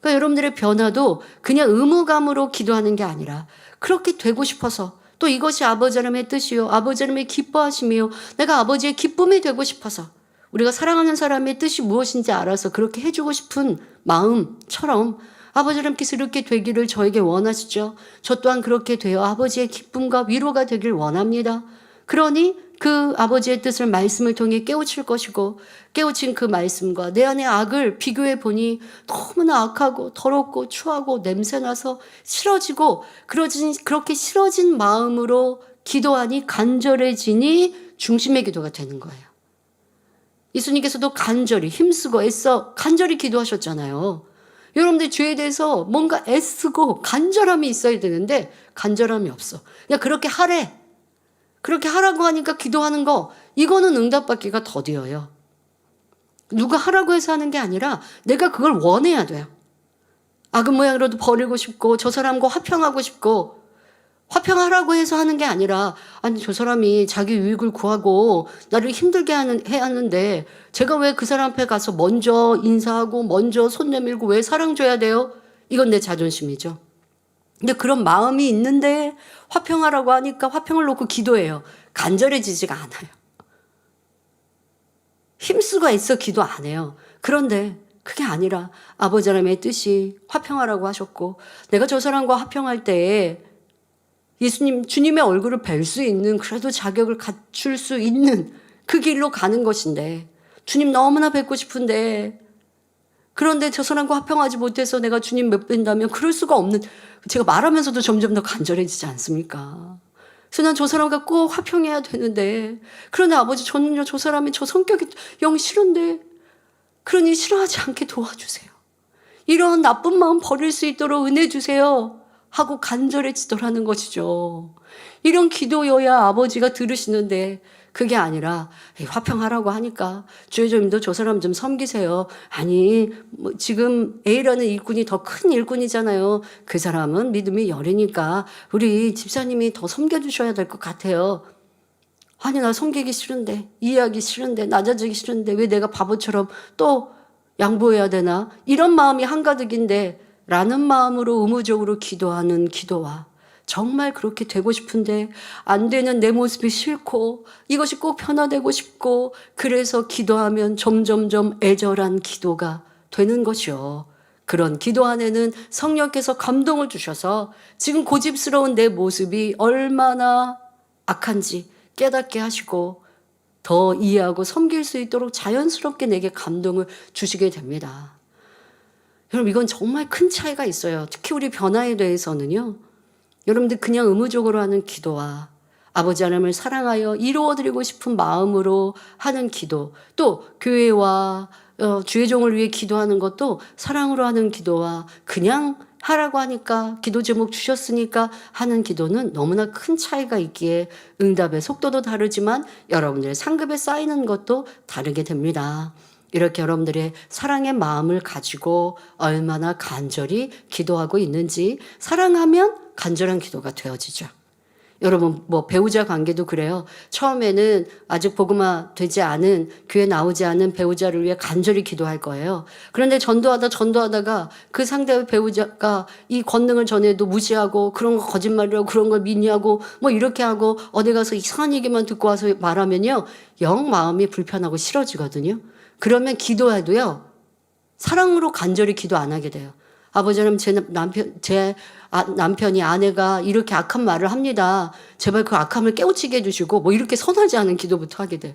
그러니까 여러분들의 변화도 그냥 의무감으로 기도하는 게 아니라 그렇게 되고 싶어서 또 이것이 아버지 하나님의 뜻이요 아버지 하나님의 기뻐하심이요 내가 아버지의 기쁨이 되고 싶어서 우리가 사랑하는 사람의 뜻이 무엇인지 알아서 그렇게 해주고 싶은 마음처럼 아버지 하나님께서 이렇게 되기를 저에게 원하시죠. 저 또한 그렇게 되어 아버지의 기쁨과 위로가 되길 원합니다. 그러니 그 아버지의 뜻을 말씀을 통해 깨우칠 것이고 깨우친 그 말씀과 내 안의 악을 비교해 보니 너무나 악하고 더럽고 추하고 냄새나서 싫어지고 그렇게 싫어진 마음으로 기도하니 간절해지니 중심의 기도가 되는 거예요. 예수님께서도 간절히 힘쓰고 애써 간절히 기도하셨잖아요. 여러분들 죄에 대해서 뭔가 애쓰고 간절함이 있어야 되는데 간절함이 없어. 그냥 그렇게 하래. 그렇게 하라고 하니까 기도하는 거 이거는 응답받기가 더뎌요. 누가 하라고 해서 하는 게 아니라 내가 그걸 원해야 돼요. 악은 모양으로도 버리고 싶고 저 사람과 화평하고 싶고 화평하라고 해서 하는 게 아니라 아니 저 사람이 자기 유익을 구하고 나를 힘들게 해야 하는데 제가 왜 그 사람 앞에 가서 먼저 인사하고 먼저 손 내밀고 왜 사랑 줘야 돼요? 이건 내 자존심이죠. 근데 그런 마음이 있는데 화평하라고 하니까 화평을 놓고 기도해요. 간절해지지가 않아요. 힘수가 있어 기도 안 해요. 그런데 그게 아니라 아버지 하나님의 뜻이 화평하라고 하셨고, 내가 저 사람과 화평할 때에 예수님, 주님의 얼굴을 뵐 수 있는, 그래도 자격을 갖출 수 있는 그 길로 가는 것인데, 주님 너무나 뵙고 싶은데, 그런데 저 사람과 화평하지 못해서 내가 주님 못 뵌다면 그럴 수가 없는, 제가 말하면서도 점점 더 간절해지지 않습니까? 그래서 난 저 사람과 꼭 화평해야 되는데, 그런데 아버지, 저는요, 저 사람이 저 성격이 영 싫은데, 그러니 싫어하지 않게 도와주세요. 이런 나쁜 마음 버릴 수 있도록 은혜 주세요. 하고 간절해지더라는 것이죠. 이런 기도여야 아버지가 들으시는데, 그게 아니라 화평하라고 하니까 주여주님도 저 사람 좀 섬기세요. 아니 뭐 지금 A라는 일꾼이 더 큰 일꾼이잖아요. 그 사람은 믿음이 여리니까 우리 집사님이 더 섬겨주셔야 될 것 같아요. 아니 나 섬기기 싫은데, 이해하기 싫은데, 낮아지기 싫은데 왜 내가 바보처럼 또 양보해야 되나, 이런 마음이 한가득인데 라는 마음으로 의무적으로 기도하는 기도와, 정말 그렇게 되고 싶은데 안 되는 내 모습이 싫고 이것이 꼭 변화되고 싶고, 그래서 기도하면 점점점 애절한 기도가 되는 것이요. 그런 기도 안에는 성령께서 감동을 주셔서 지금 고집스러운 내 모습이 얼마나 악한지 깨닫게 하시고 더 이해하고 섬길 수 있도록 자연스럽게 내게 감동을 주시게 됩니다. 여러분, 이건 정말 큰 차이가 있어요. 특히 우리 변화에 대해서는요. 여러분들 그냥 의무적으로 하는 기도와 아버지 하나님을 사랑하여 이루어드리고 싶은 마음으로 하는 기도, 또 교회와 주의 종을 위해 기도하는 것도 사랑으로 하는 기도와 그냥 하라고 하니까 기도 제목 주셨으니까 하는 기도는 너무나 큰 차이가 있기에 응답의 속도도 다르지만 여러분들의 상급에 쌓이는 것도 다르게 됩니다. 이렇게 여러분들의 사랑의 마음을 가지고 얼마나 간절히 기도하고 있는지, 사랑하면 간절한 기도가 되어지죠. 여러분, 뭐 배우자 관계도 그래요. 처음에는 아직 복음화 되지 않은, 교회 나오지 않은 배우자를 위해 간절히 기도할 거예요. 그런데 전도하다가 그 상대의 배우자가 이 권능을 전해도 무시하고 그런 거 거짓말이라고 그런 걸 미니하고 뭐 이렇게 하고 어디 가서 이상한 얘기만 듣고 와서 말하면요, 영 마음이 불편하고 싫어지거든요. 그러면 기도해도요, 사랑으로 간절히 기도 안 하게 돼요. 아버지 하나님, 제 남편이, 아내가 이렇게 악한 말을 합니다. 제발 그 악함을 깨우치게 해주시고, 뭐 이렇게 선하지 않은 기도부터 하게 돼요.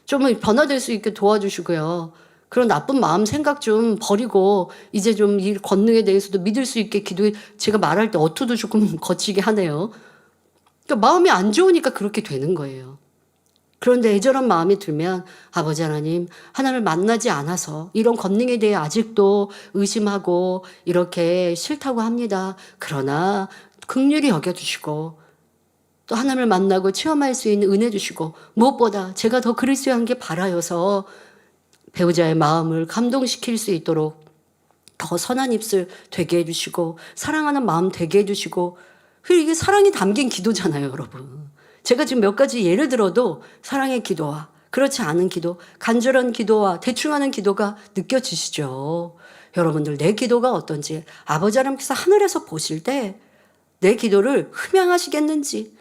좀 변화될 수 있게 도와주시고요. 그런 나쁜 마음 생각 좀 버리고 이제 좀 이 권능에 대해서도 믿을 수 있게 기도해. 제가 말할 때 어투도 조금 거치게 하네요. 그러니까 마음이 안 좋으니까 그렇게 되는 거예요. 그런데 애절한 마음이 들면 아버지 하나님, 하나님을 만나지 않아서 이런 권능에 대해 아직도 의심하고 이렇게 싫다고 합니다. 그러나 긍휼히 여겨주시고 또 하나님을 만나고 체험할 수 있는 은혜 주시고, 무엇보다 제가 더 그리스도한 게 바라여서 배우자의 마음을 감동시킬 수 있도록 더 선한 입술 되게 해주시고 사랑하는 마음 되게 해주시고, 그리고 이게 사랑이 담긴 기도잖아요, 여러분. 제가 지금 몇 가지 예를 들어도 사랑의 기도와 그렇지 않은 기도, 간절한 기도와 대충 하는 기도가 느껴지시죠? 여러분들, 내 기도가 어떤지 아버지 하나님께서 하늘에서 보실 때 내 기도를 흠양하시겠는지,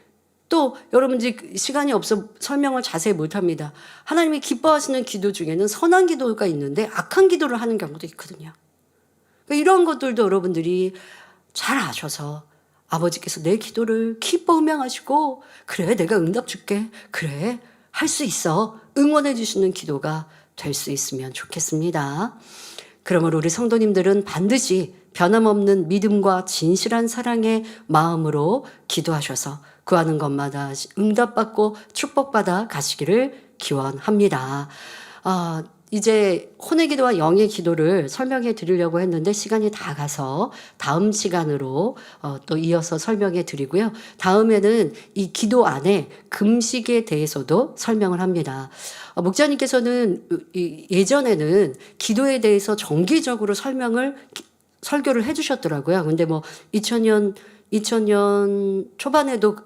또 여러분들이 시간이 없어 설명을 자세히 못합니다. 하나님이 기뻐하시는 기도 중에는 선한 기도가 있는데 악한 기도를 하는 경우도 있거든요. 그러니까 이런 것들도 여러분들이 잘 아셔서 아버지께서 내 기도를 기뻐 흠양하시고, 그래 내가 응답 줄게, 그래 할 수 있어, 응원해 주시는 기도가 될 수 있으면 좋겠습니다. 그러므로 우리 성도님들은 반드시 변함없는 믿음과 진실한 사랑의 마음으로 기도하셔서 구하는 것마다 응답받고 축복받아 가시기를 기원합니다. 이제 혼의 기도와 영의 기도를 설명해 드리려고 했는데 시간이 다 가서 다음 시간으로 또 이어서 설명해 드리고요. 다음에는 이 기도 안에 금식에 대해서도 설명을 합니다. 목자님께서는 예전에는 기도에 대해서 정기적으로 설교를 해주셨더라고요. 근데 뭐 2000년 초반에도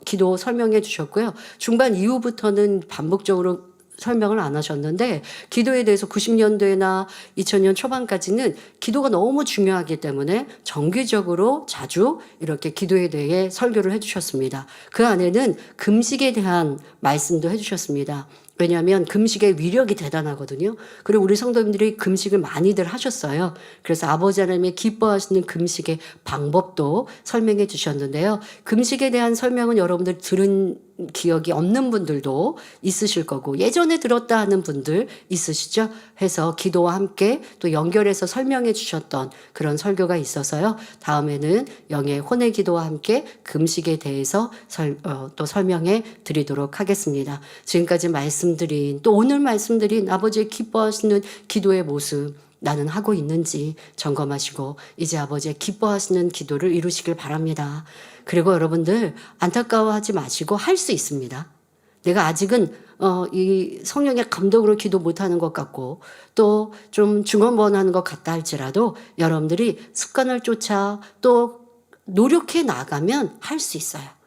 기도 설명해 주셨고요. 중반 이후부터는 반복적으로 설명을 안 하셨는데 기도에 대해서 90년대나 2000년 초반까지는 기도가 너무 중요하기 때문에 정기적으로 자주 이렇게 기도에 대해 설교를 해주셨습니다. 그 안에는 금식에 대한 말씀도 해주셨습니다. 왜냐하면 금식의 위력이 대단하거든요. 그리고 우리 성도님들이 금식을 많이들 하셨어요. 그래서 아버지 하나님의 기뻐하시는 금식의 방법도 설명해 주셨는데요. 금식에 대한 설명은 여러분들 들은 기억이 없는 분들도 있으실 거고 예전에 들었다 하는 분들 있으시죠? 해서 기도와 함께 또 연결해서 설명해 주셨던 그런 설교가 있어서요. 다음에는 영의 혼의 기도와 함께 금식에 대해서 또 설명해 드리도록 하겠습니다. 지금까지 말씀드린 또 오늘 말씀드린 아버지의 기뻐하시는 기도의 모습 나는 하고 있는지 점검하시고 이제 아버지의 기뻐하시는 기도를 이루시길 바랍니다. 그리고 여러분들 안타까워하지 마시고 할 수 있습니다. 내가 아직은 이 성령의 감동으로 기도 못하는 것 같고 또 좀 중언부언하는 것 같다 할지라도 여러분들이 습관을 쫓아 또 노력해 나가면 할 수 있어요.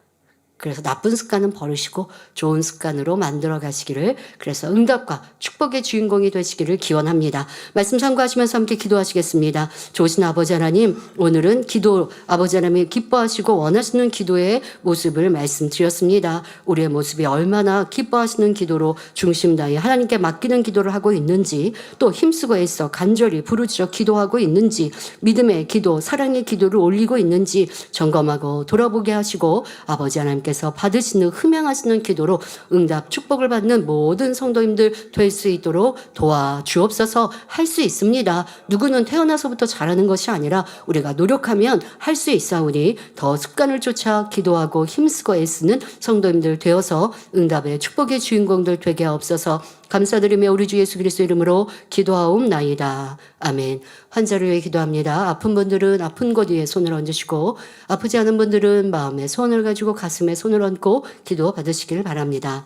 그래서 나쁜 습관은 버리시고 좋은 습관으로 만들어 가시기를 그래서 응답과 축복의 주인공이 되시기를 기원합니다. 말씀 참고하시면서 함께 기도하시겠습니다. 좋으신 아버지 하나님 오늘은 기도 아버지 하나님이 기뻐하시고 원하시는 기도의 모습을 말씀드렸습니다. 우리의 모습이 얼마나 기뻐하시는 기도로 중심 다해 하나님께 맡기는 기도를 하고 있는지 또 힘쓰고 애써 간절히 부르짖어 기도하고 있는지 믿음의 기도 사랑의 기도를 올리고 있는지 점검하고 돌아보게 하시고 아버지 하나님께 받으시는 흠양하시는 기도로 응답 축복을 받는 모든 성도님들 될 수 있도록 도와주옵소서. 할 수 있습니다. 누구는 태어나서부터 잘하는 것이 아니라 우리가 노력하면 할 수 있사오니 더 습관을 쫓아 기도하고 힘쓰고 애쓰는 성도님들 되어서 응답의 축복의 주인공들 되게 하옵소서. 감사드리며 우리 주 예수 그리스도 이름으로 기도하옵나이다. 아멘. 환자를 위해 기도합니다. 아픈 분들은 아픈 곳 위에 손을 얹으시고 아프지 않은 분들은 마음에 손을 가지고 가슴에 손을 얹고 기도 받으시길 바랍니다.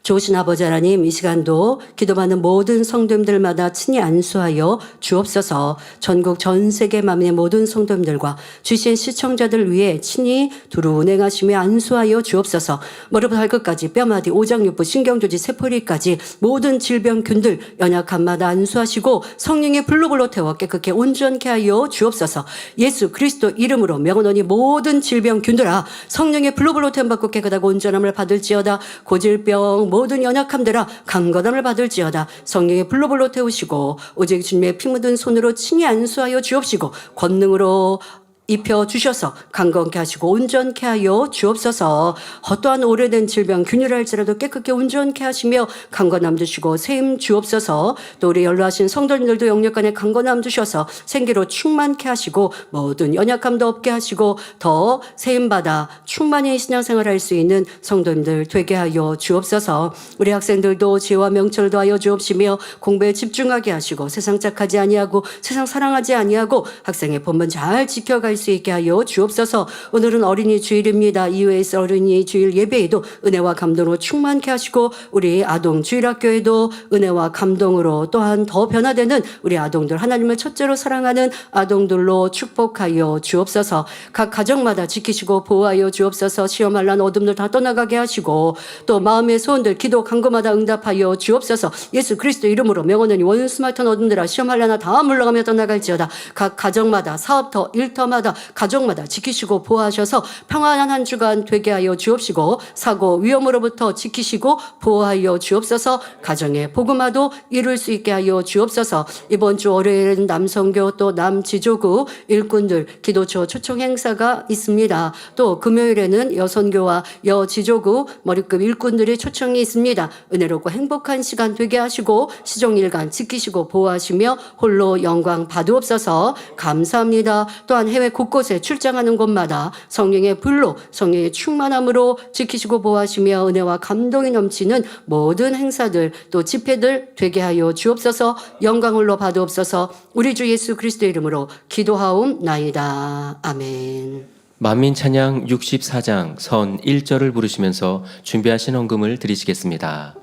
좋으신 아버지 하나님 이 시간도 기도받는 모든 성도님들마다 친히 안수하여 주옵소서. 전국 전 세계 만민의 모든 성도님들과 주신 시청자들 위해 친히 두루 운행하시며 안수하여 주옵소서. 머리부터 발끝까지 뼈마디 오장육부 신경조지 세포리까지 모든 질병균들 연약함마다 안수하시고 성령의 불로 태워 깨끗게 온전케 하여 주옵소서. 예수 그리스도 이름으로 명언하니 모든 질병균들아 성령의 불로 태움 받고 깨끗하고 온전함을 받을지어다. 고질병 모든 연약함들아 강건함을 받을지어다. 성령의 불로 태우시고 오직 주님의 피 묻은 손으로 친히 안수하여 주옵시고 권능으로 입혀주셔서 강건케 하시고 온전케 하여 주옵소서. 어떠한 오래된 질병 균일할지라도 깨끗게 온전케 하시며 강건함 주시고 세임 주옵소서. 또 우리 연로하신 성도님들도 영역간에 강건함 주셔서 생기로 충만케 하시고 모든 연약함도 없게 하시고 더 세임받아 충만히 신앙생활 할 수 있는 성도님들 되게 하여 주옵소서. 우리 학생들도 지혜와 명철을 더하여 주옵시며 공부에 집중하게 하시고 세상 착하지 아니하고 세상 사랑하지 아니하고 학생의 본분 잘 지켜갈 수 있게 하여 주옵소서. 오늘은 어린이 주일입니다. 이후에 있을 어린이 주일 예배에도 은혜와 감동으로 충만케 하시고 우리 아동 주일학교에도 은혜와 감동으로 또한 더 변화되는 우리 아동들 하나님을 첫째로 사랑하는 아동들로 축복하여 주옵소서. 각 가정마다 지키시고 보호하여 주옵소서. 시험할 난 어둠들 다 떠나가게 하시고 또 마음의 소원들 기도 간구마다 응답하여 주옵소서. 예수 그리스도 이름으로 명언하니 원수 맡은 어둠들아 시험할 나나 다 물러가며 떠나갈지어다. 각 가정마다 사업터 일터마다 가족마다 지키시고 보호하셔서 평안한 한 주간 되게 하여 주옵시고 사고 위험으로부터 지키시고 보호하여 주옵소서. 가정의 복음화도 이룰 수 있게 하여 주옵소서. 이번 주 월요일은 남성교 또 남지조구 일꾼들 기도처 초청 행사가 있습니다. 또 금요일에는 여선교와 여지조구 머리급 일꾼들의 초청이 있습니다. 은혜롭고 행복한 시간 되게 하시고 시종일관 지키시고 보호하시며 홀로 영광 받으옵소서. 감사합니다. 또한 해외 곳곳에 출장하는 곳마다 성령의 불로 성령의 충만함으로 지키시고 보호하시며 은혜와 감동이 넘치는 모든 행사들 또 집회들 되게 하여 주옵소서. 영광홀로 받으옵소서. 우리 주 예수 그리스도 이름으로 기도하옵나이다. 아멘. 만민 찬양 64장 선 1절을 부르시면서 준비하신 헌금을 드리시겠습니다.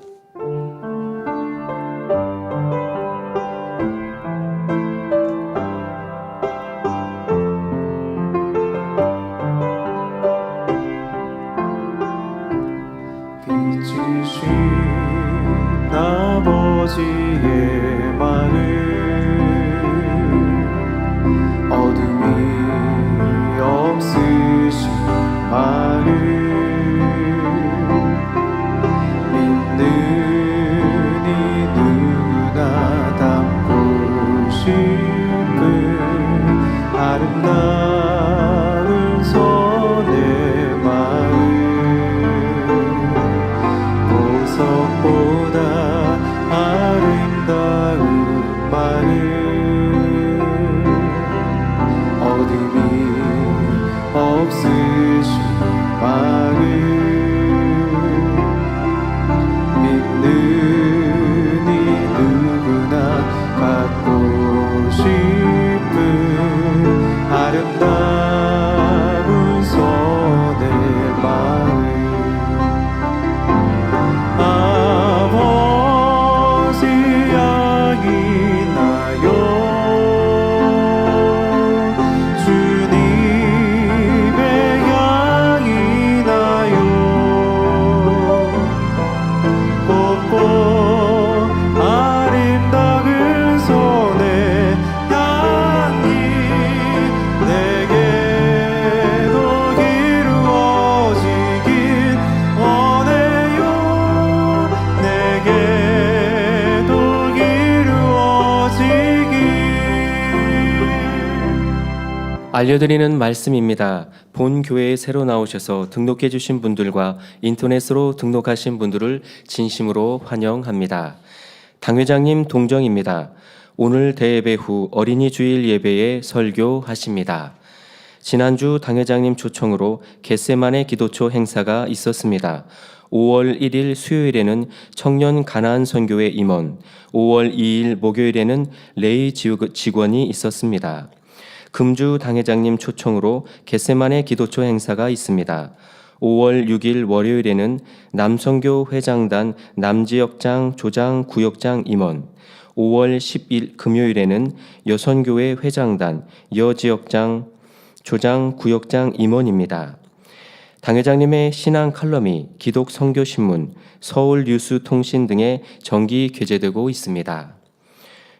빛이신 아버지의 마음 어둠이 없으신 마음 믿는 이 누구나 닮고 싶은 아름다운 손의 마음 보석보다 아름다운 마음 어둠이 없으신 마음 믿는 이 누구나 갖고 싶은 아름다운 손의 마음 아버지 양이 나요 주님의 양이 나요 곱고 아름다운 손의 향이 내게도 이루어지길 원해요 내게도 이루어지길 알려드리는 말씀입니다. 본 교회에 새로 나오셔서 등록해 주신 분들과 인터넷으로 등록하신 분들을 진심으로 환영합니다. 당회장님 동정입니다. 오늘 대예배 후 어린이 주일 예배에 설교하십니다. 지난주 당회장님 초청으로 겟세마네 기도처 행사가 있었습니다. 5월 1일 수요일에는 청년 가나안 선교회 임원, 5월 2일 목요일에는 레이 직원이 있었습니다. 금주 당회장님 초청으로 겟세마네 기도처 행사가 있습니다. 5월 6일 월요일에는 남선교 회장단 남지역장 조장 구역장 임원, 5월 10일 금요일에는 여선교회 회장단 여지역장 조장 구역장 임원입니다. 당회장님의 신앙 칼럼이 기독 선교신문, 서울 뉴스 통신 등에 정기 게재되고 있습니다.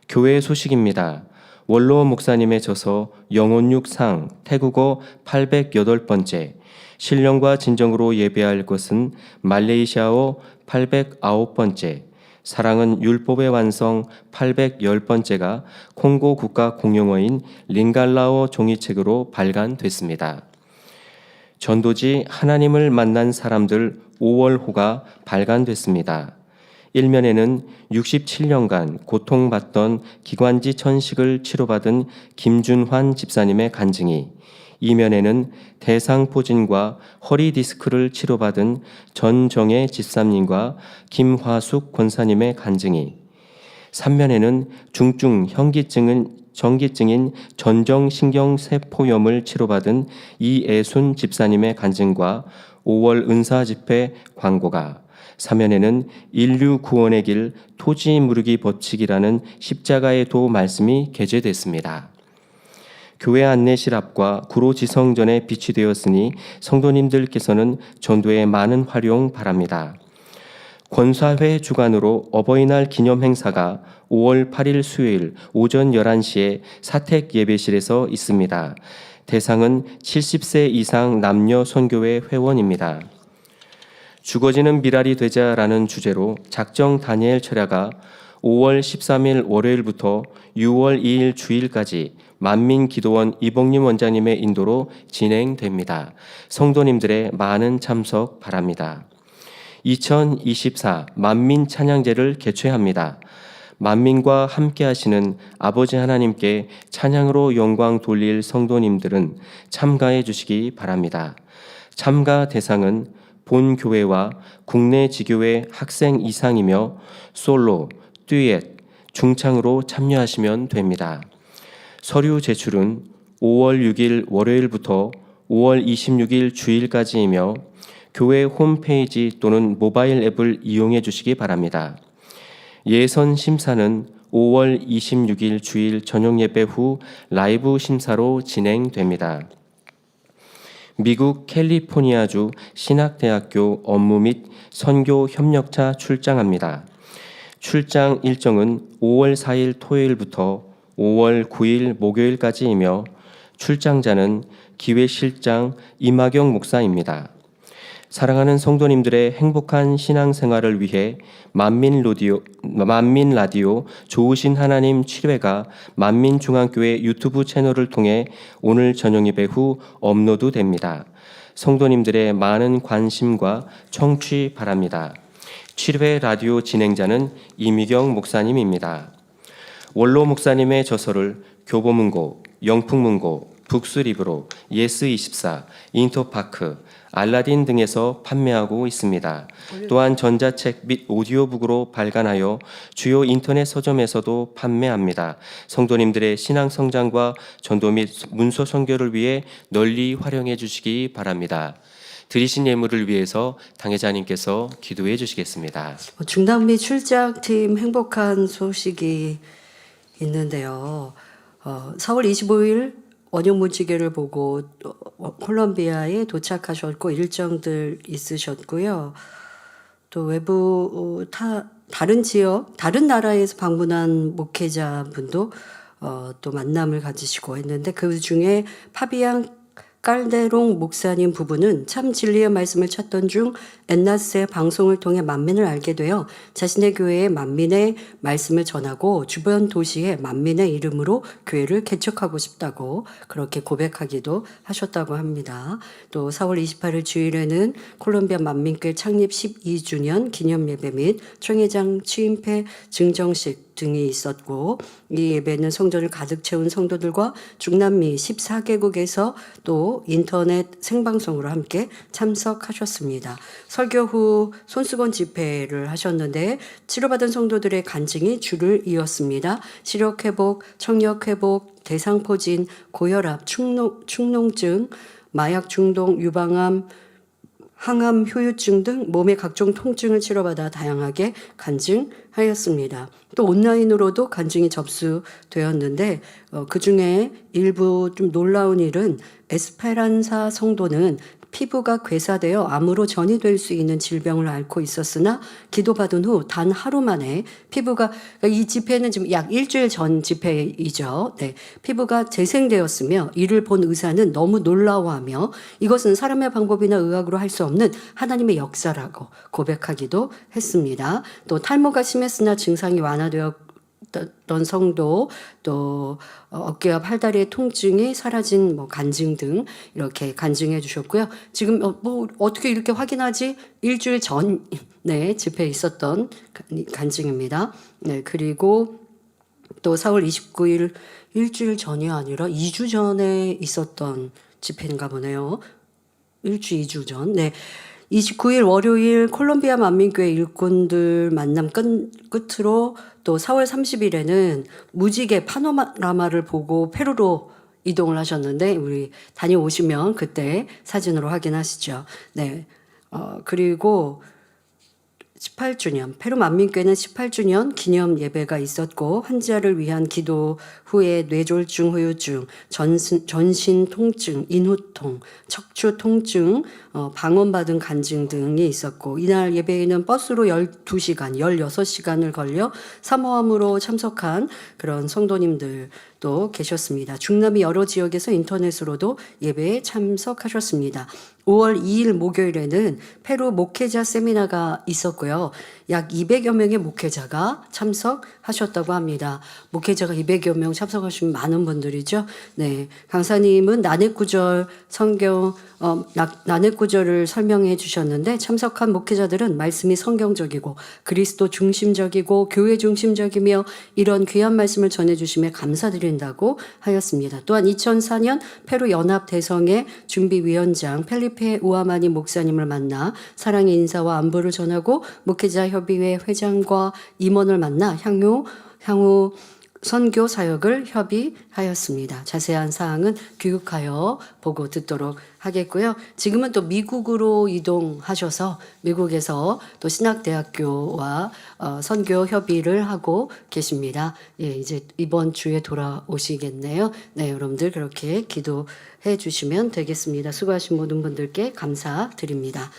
교회 소식입니다. 원로 목사님의 저서 영혼육상 태국어 808번째, 신령과 진정으로 예배할 것은 말레이시아어 809번째, 사랑은 율법의 완성 810번째가 콩고 국가 공용어인 링갈라어 종이책으로 발간됐습니다. 전도지 하나님을 만난 사람들 5월호가 발간됐습니다. 1면에는 67년간 고통받던 기관지 천식을 치료받은 김준환 집사님의 간증이, 2면에는 대상포진과 허리 디스크를 치료받은 전정혜 집사님과 김화숙 권사님의 간증이, 3면에는 중증 전기증인 전정신경세포염을 치료받은 이애순 집사님의 간증과 5월 은사집회 광고가, 4면에는 인류 구원의 길 토지 무르기 법칙이라는 십자가의 도 말씀이 게재됐습니다. 교회 안내실 앞과 구로지성전에 빛이 되었으니 성도님들께서는 전도에 많은 활용 바랍니다. 권사회 주관으로 어버이날 기념 행사가 5월 8일 수요일 오전 11시에 사택 예배실에서 있습니다. 대상은 70세 이상 남녀 선교회 회원입니다. 죽어지는 미랄이 되자라는 주제로 작정 다니엘 철야가 5월 13일 월요일부터 6월 2일 주일까지 만민기도원 이복림 원장님의 인도로 진행됩니다. 성도님들의 많은 참석 바랍니다. 2024 만민찬양제를 개최합니다. 만민과 함께 하시는 아버지 하나님께 찬양으로 영광 돌릴 성도님들은 참가해 주시기 바랍니다. 참가 대상은 본 교회와 국내 지교회 학생 이상이며 솔로, 듀엣, 중창으로 참여하시면 됩니다. 서류 제출은 5월 6일 월요일부터 5월 26일 주일까지이며 교회 홈페이지 또는 모바일 앱을 이용해 주시기 바랍니다. 예선 심사는 5월 26일 주일 저녁 예배 후 라이브 심사로 진행됩니다. 미국 캘리포니아주 신학대학교 업무 및 선교 협력차 출장합니다. 출장 일정은 5월 4일 토요일부터 5월 9일 목요일까지이며 출장자는 기회실장 이마경 목사입니다. 사랑하는 성도님들의 행복한 신앙생활을 위해 만민 라디오 좋으신 하나님 7회가 만민중앙교회 유튜브 채널을 통해 오늘 저녁 예배 후 업로드됩니다. 성도님들의 많은 관심과 청취 바랍니다. 7회 라디오 진행자는 이미경 목사님입니다. 원로 목사님의 저서를 교보문고, 영풍문고, 북스리브로, 예스24, 인터파크, 알라딘 등에서 판매하고 있습니다. 또한 전자책 및 오디오북으로 발간하여 주요 인터넷 서점에서도 판매합니다. 성도님들의 신앙 성장과 전도 및 문서 선교를 위해 널리 활용해 주시기 바랍니다. 드리신 예물을 위해서 당회자님께서 기도해 주시겠습니다. 중남미 출장팀 행복한 소식이 있는데요. 4월 25일 원형 문지기를 보고 콜롬비아에 도착하셨고 일정들 있으셨고요. 또 외부 다른 지역, 다른 나라에서 방문한 목회자분도 또 만남을 가지시고 했는데 그 중에 파비앙 깔데롱 목사님 부부는 참 진리의 말씀을 찾던 중 엔나스의 방송을 통해 만민을 알게 되어 자신의 교회에 만민의 말씀을 전하고 주변 도시에 만민의 이름으로 교회를 개척하고 싶다고 그렇게 고백하기도 하셨다고 합니다. 또 4월 28일 주일에는 콜롬비아 만민교회 창립 12주년 기념예배 및 총회장 취임패 증정식 등이 있었고 이 예배는 성전을 가득 채운 성도들과 중남미 14개국에서 또 인터넷 생방송으로 함께 참석하셨습니다. 설교 후 손수건 집회를 하셨는데 치료받은 성도들의 간증이 줄을 이었습니다. 시력회복, 청력회복, 대상포진, 고혈압, 축농증, 마약 중독, 유방암, 항암, 효유증 등 몸의 각종 통증을 치료받아 다양하게 간증하였습니다. 또 온라인으로도 간증이 접수되었는데 그중에 일부 좀 놀라운 일은 에스페란사 성도는 피부가 괴사되어 암으로 전이될 수 있는 질병을 앓고 있었으나 기도받은 후 단 하루 만에 피부가 이 집회는 지금 약 일주일 전 집회이죠. 네, 피부가 재생되었으며 이를 본 의사는 너무 놀라워하며 이것은 사람의 방법이나 의학으로 할 수 없는 하나님의 역사라고 고백하기도 했습니다. 또 탈모가 심했으나 증상이 완화되었던 성도, 또 어깨와 팔다리의 통증이 사라진 간증 등 이렇게 간증해 주셨고요. 지금 어떻게 이렇게 확인하지? 일주일 전 집회에 있었던 간증입니다. 네, 그리고 또 4월 29일 일주일 전이 아니라 2주 전에 있었던 집회인가 보네요. 2주 전. 네. 29일 월요일 콜롬비아 만민교회 일꾼들 만남 끝으로 또 4월 30일에는 무지개 파노라마를 보고 페루로 이동을 하셨는데 우리 다녀오시면 그때 사진으로 확인하시죠. 네. 그리고 18주년, 페루 만민교회는 18주년 기념 예배가 있었고 환자를 위한 기도 후에 뇌졸중, 후유증, 전신 통증, 인후통, 척추 통증, 방언받은 간증 등이 있었고 이날 예배에는 버스로 12시간, 16시간을 걸려 사모함으로 참석한 그런 성도님들도 계셨습니다. 중남미 여러 지역에서 인터넷으로도 예배에 참석하셨습니다. 5월 2일 목요일에는 페루 목회자 세미나가 있었고요. 약 200여 명의 목회자가 참석하셨다고 합니다. 목회자가 200여 명 참석하신 많은 분들이죠. 네, 강사님은 난해구절 성경 난해구절을 설명해 주셨는데 참석한 목회자들은 말씀이 성경적이고 그리스도 중심적이고 교회 중심적이며 이런 귀한 말씀을 전해주심에 감사드린다고 하였습니다. 또한 2004년 페루 연합 대성의 준비위원장 펠리페 우아마니 목사님을 만나 사랑의 인사와 안부를 전하고 목회자 협의회 회장과 임원을 만나 향후 선교 사역을 협의하였습니다. 자세한 사항은 귀국하여 보고 듣도록 하겠고요. 지금은 또 미국으로 이동하셔서 미국에서 또 신학대학교와 선교 협의를 하고 계십니다. 예, 이제 이번 주에 돌아오시겠네요. 네, 여러분들 그렇게 기도해 주시면 되겠습니다. 수고하신 모든 분들께 감사드립니다.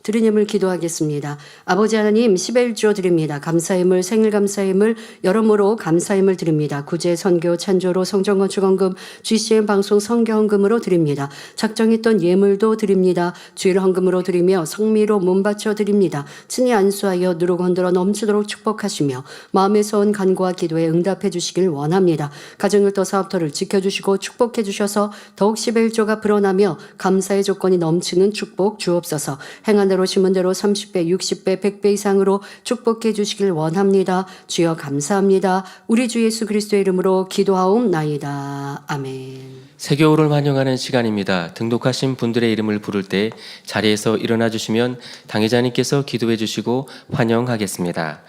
드리님을 기도하겠습니다. 아버지 하나님 11조 드립니다. 감사임을 생일 감사임을 여러모로 감사임을 드립니다. 구제 선교 찬조로 성전건축원금 GCN 방송 성교헌금으로 드립니다. 작정했던 예물도 드립니다. 주일 헌금으로 드리며 성미로 몸바쳐 드립니다. 친히 안수하여 누르고 흔들어 넘치도록 축복하시며 마음에서 온 간구와 기도에 응답해 주시길 원합니다. 가정일터 사업터를 지켜주시고 축복해 주셔서 더욱 11조가 불어나며 감사의 조건이 넘치는 축복 주옵소서. 행한 대로 심은 대로 30배, 60배, 100배 이상으로 축복해 주시길 원합니다. 주여 감사합니다. 우리 주 예수 그리스도의 이름으로 기도하옵나이다. 아멘. 새겨울을 환영하는 시간입니다. 등록하신 분들의 이름을 부를 때 자리에서 일어나 주시면 당회자님께서 기도해 주시고 환영하겠습니다.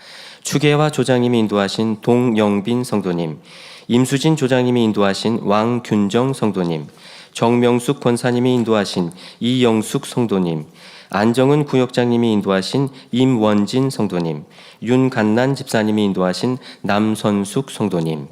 추계와 조장님이 인도하신 동영빈 성도님, 임수진 조장님이 인도하신 왕균정 성도님, 정명숙 권사님이 인도하신 이영숙 성도님, 안정은 구역장님이 인도하신 임원진 성도님, 윤간난 집사님이 인도하신 남선숙 성도님,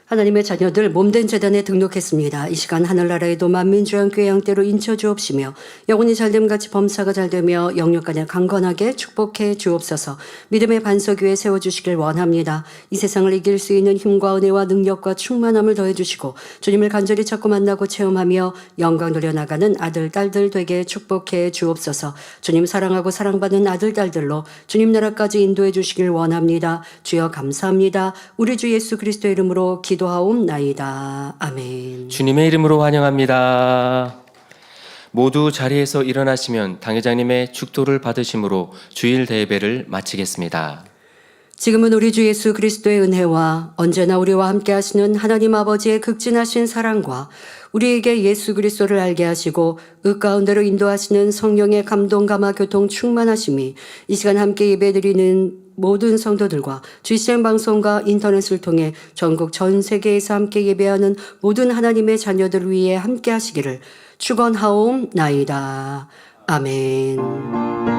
하나님의 자녀들 몸된 재단에 등록했습니다. 이 시간 하늘나라에도 만민주한교회 양떼로 인쳐 주옵시며 영혼이 잘됨 같이 범사가 잘되며 영육간에 강건하게 축복해 주옵소서. 믿음의 반석 위에 세워주시길 원합니다. 이 세상을 이길 수 있는 힘과 은혜와 능력과 충만함을 더해주시고 주님을 간절히 찾고 만나고 체험하며 영광 누려나가는 아들 딸들 되게 축복해 주옵소서. 주님 사랑하고 사랑받는 아들 딸들로 주님 나라까지 인도해 주시길 원합니다. 주여 감사합니다. 우리 주 예수 그리스도의 이름으로 기도하옵나이다. 아멘. 주님의 이름으로 환영합니다. 모두 자리에서 일어나시면 당회장님의 축도를 받으심으로 주일 대예배를 마치겠습니다. 지금은 우리 주 예수 그리스도의 은혜와 언제나 우리와 함께 하시는 하나님 아버지의 극진하신 사랑과 우리에게 예수 그리스도를 알게 하시고 의 가운데로 인도하시는 성령의 감동 감화 교통 충만하심이 이 시간 함께 예배드리는 모든 성도들과 GCN 방송과 인터넷을 통해 전국 전 세계에서 함께 예배하는 모든 하나님의 자녀들 위해 함께 하시기를 축원하옵나이다. 아멘.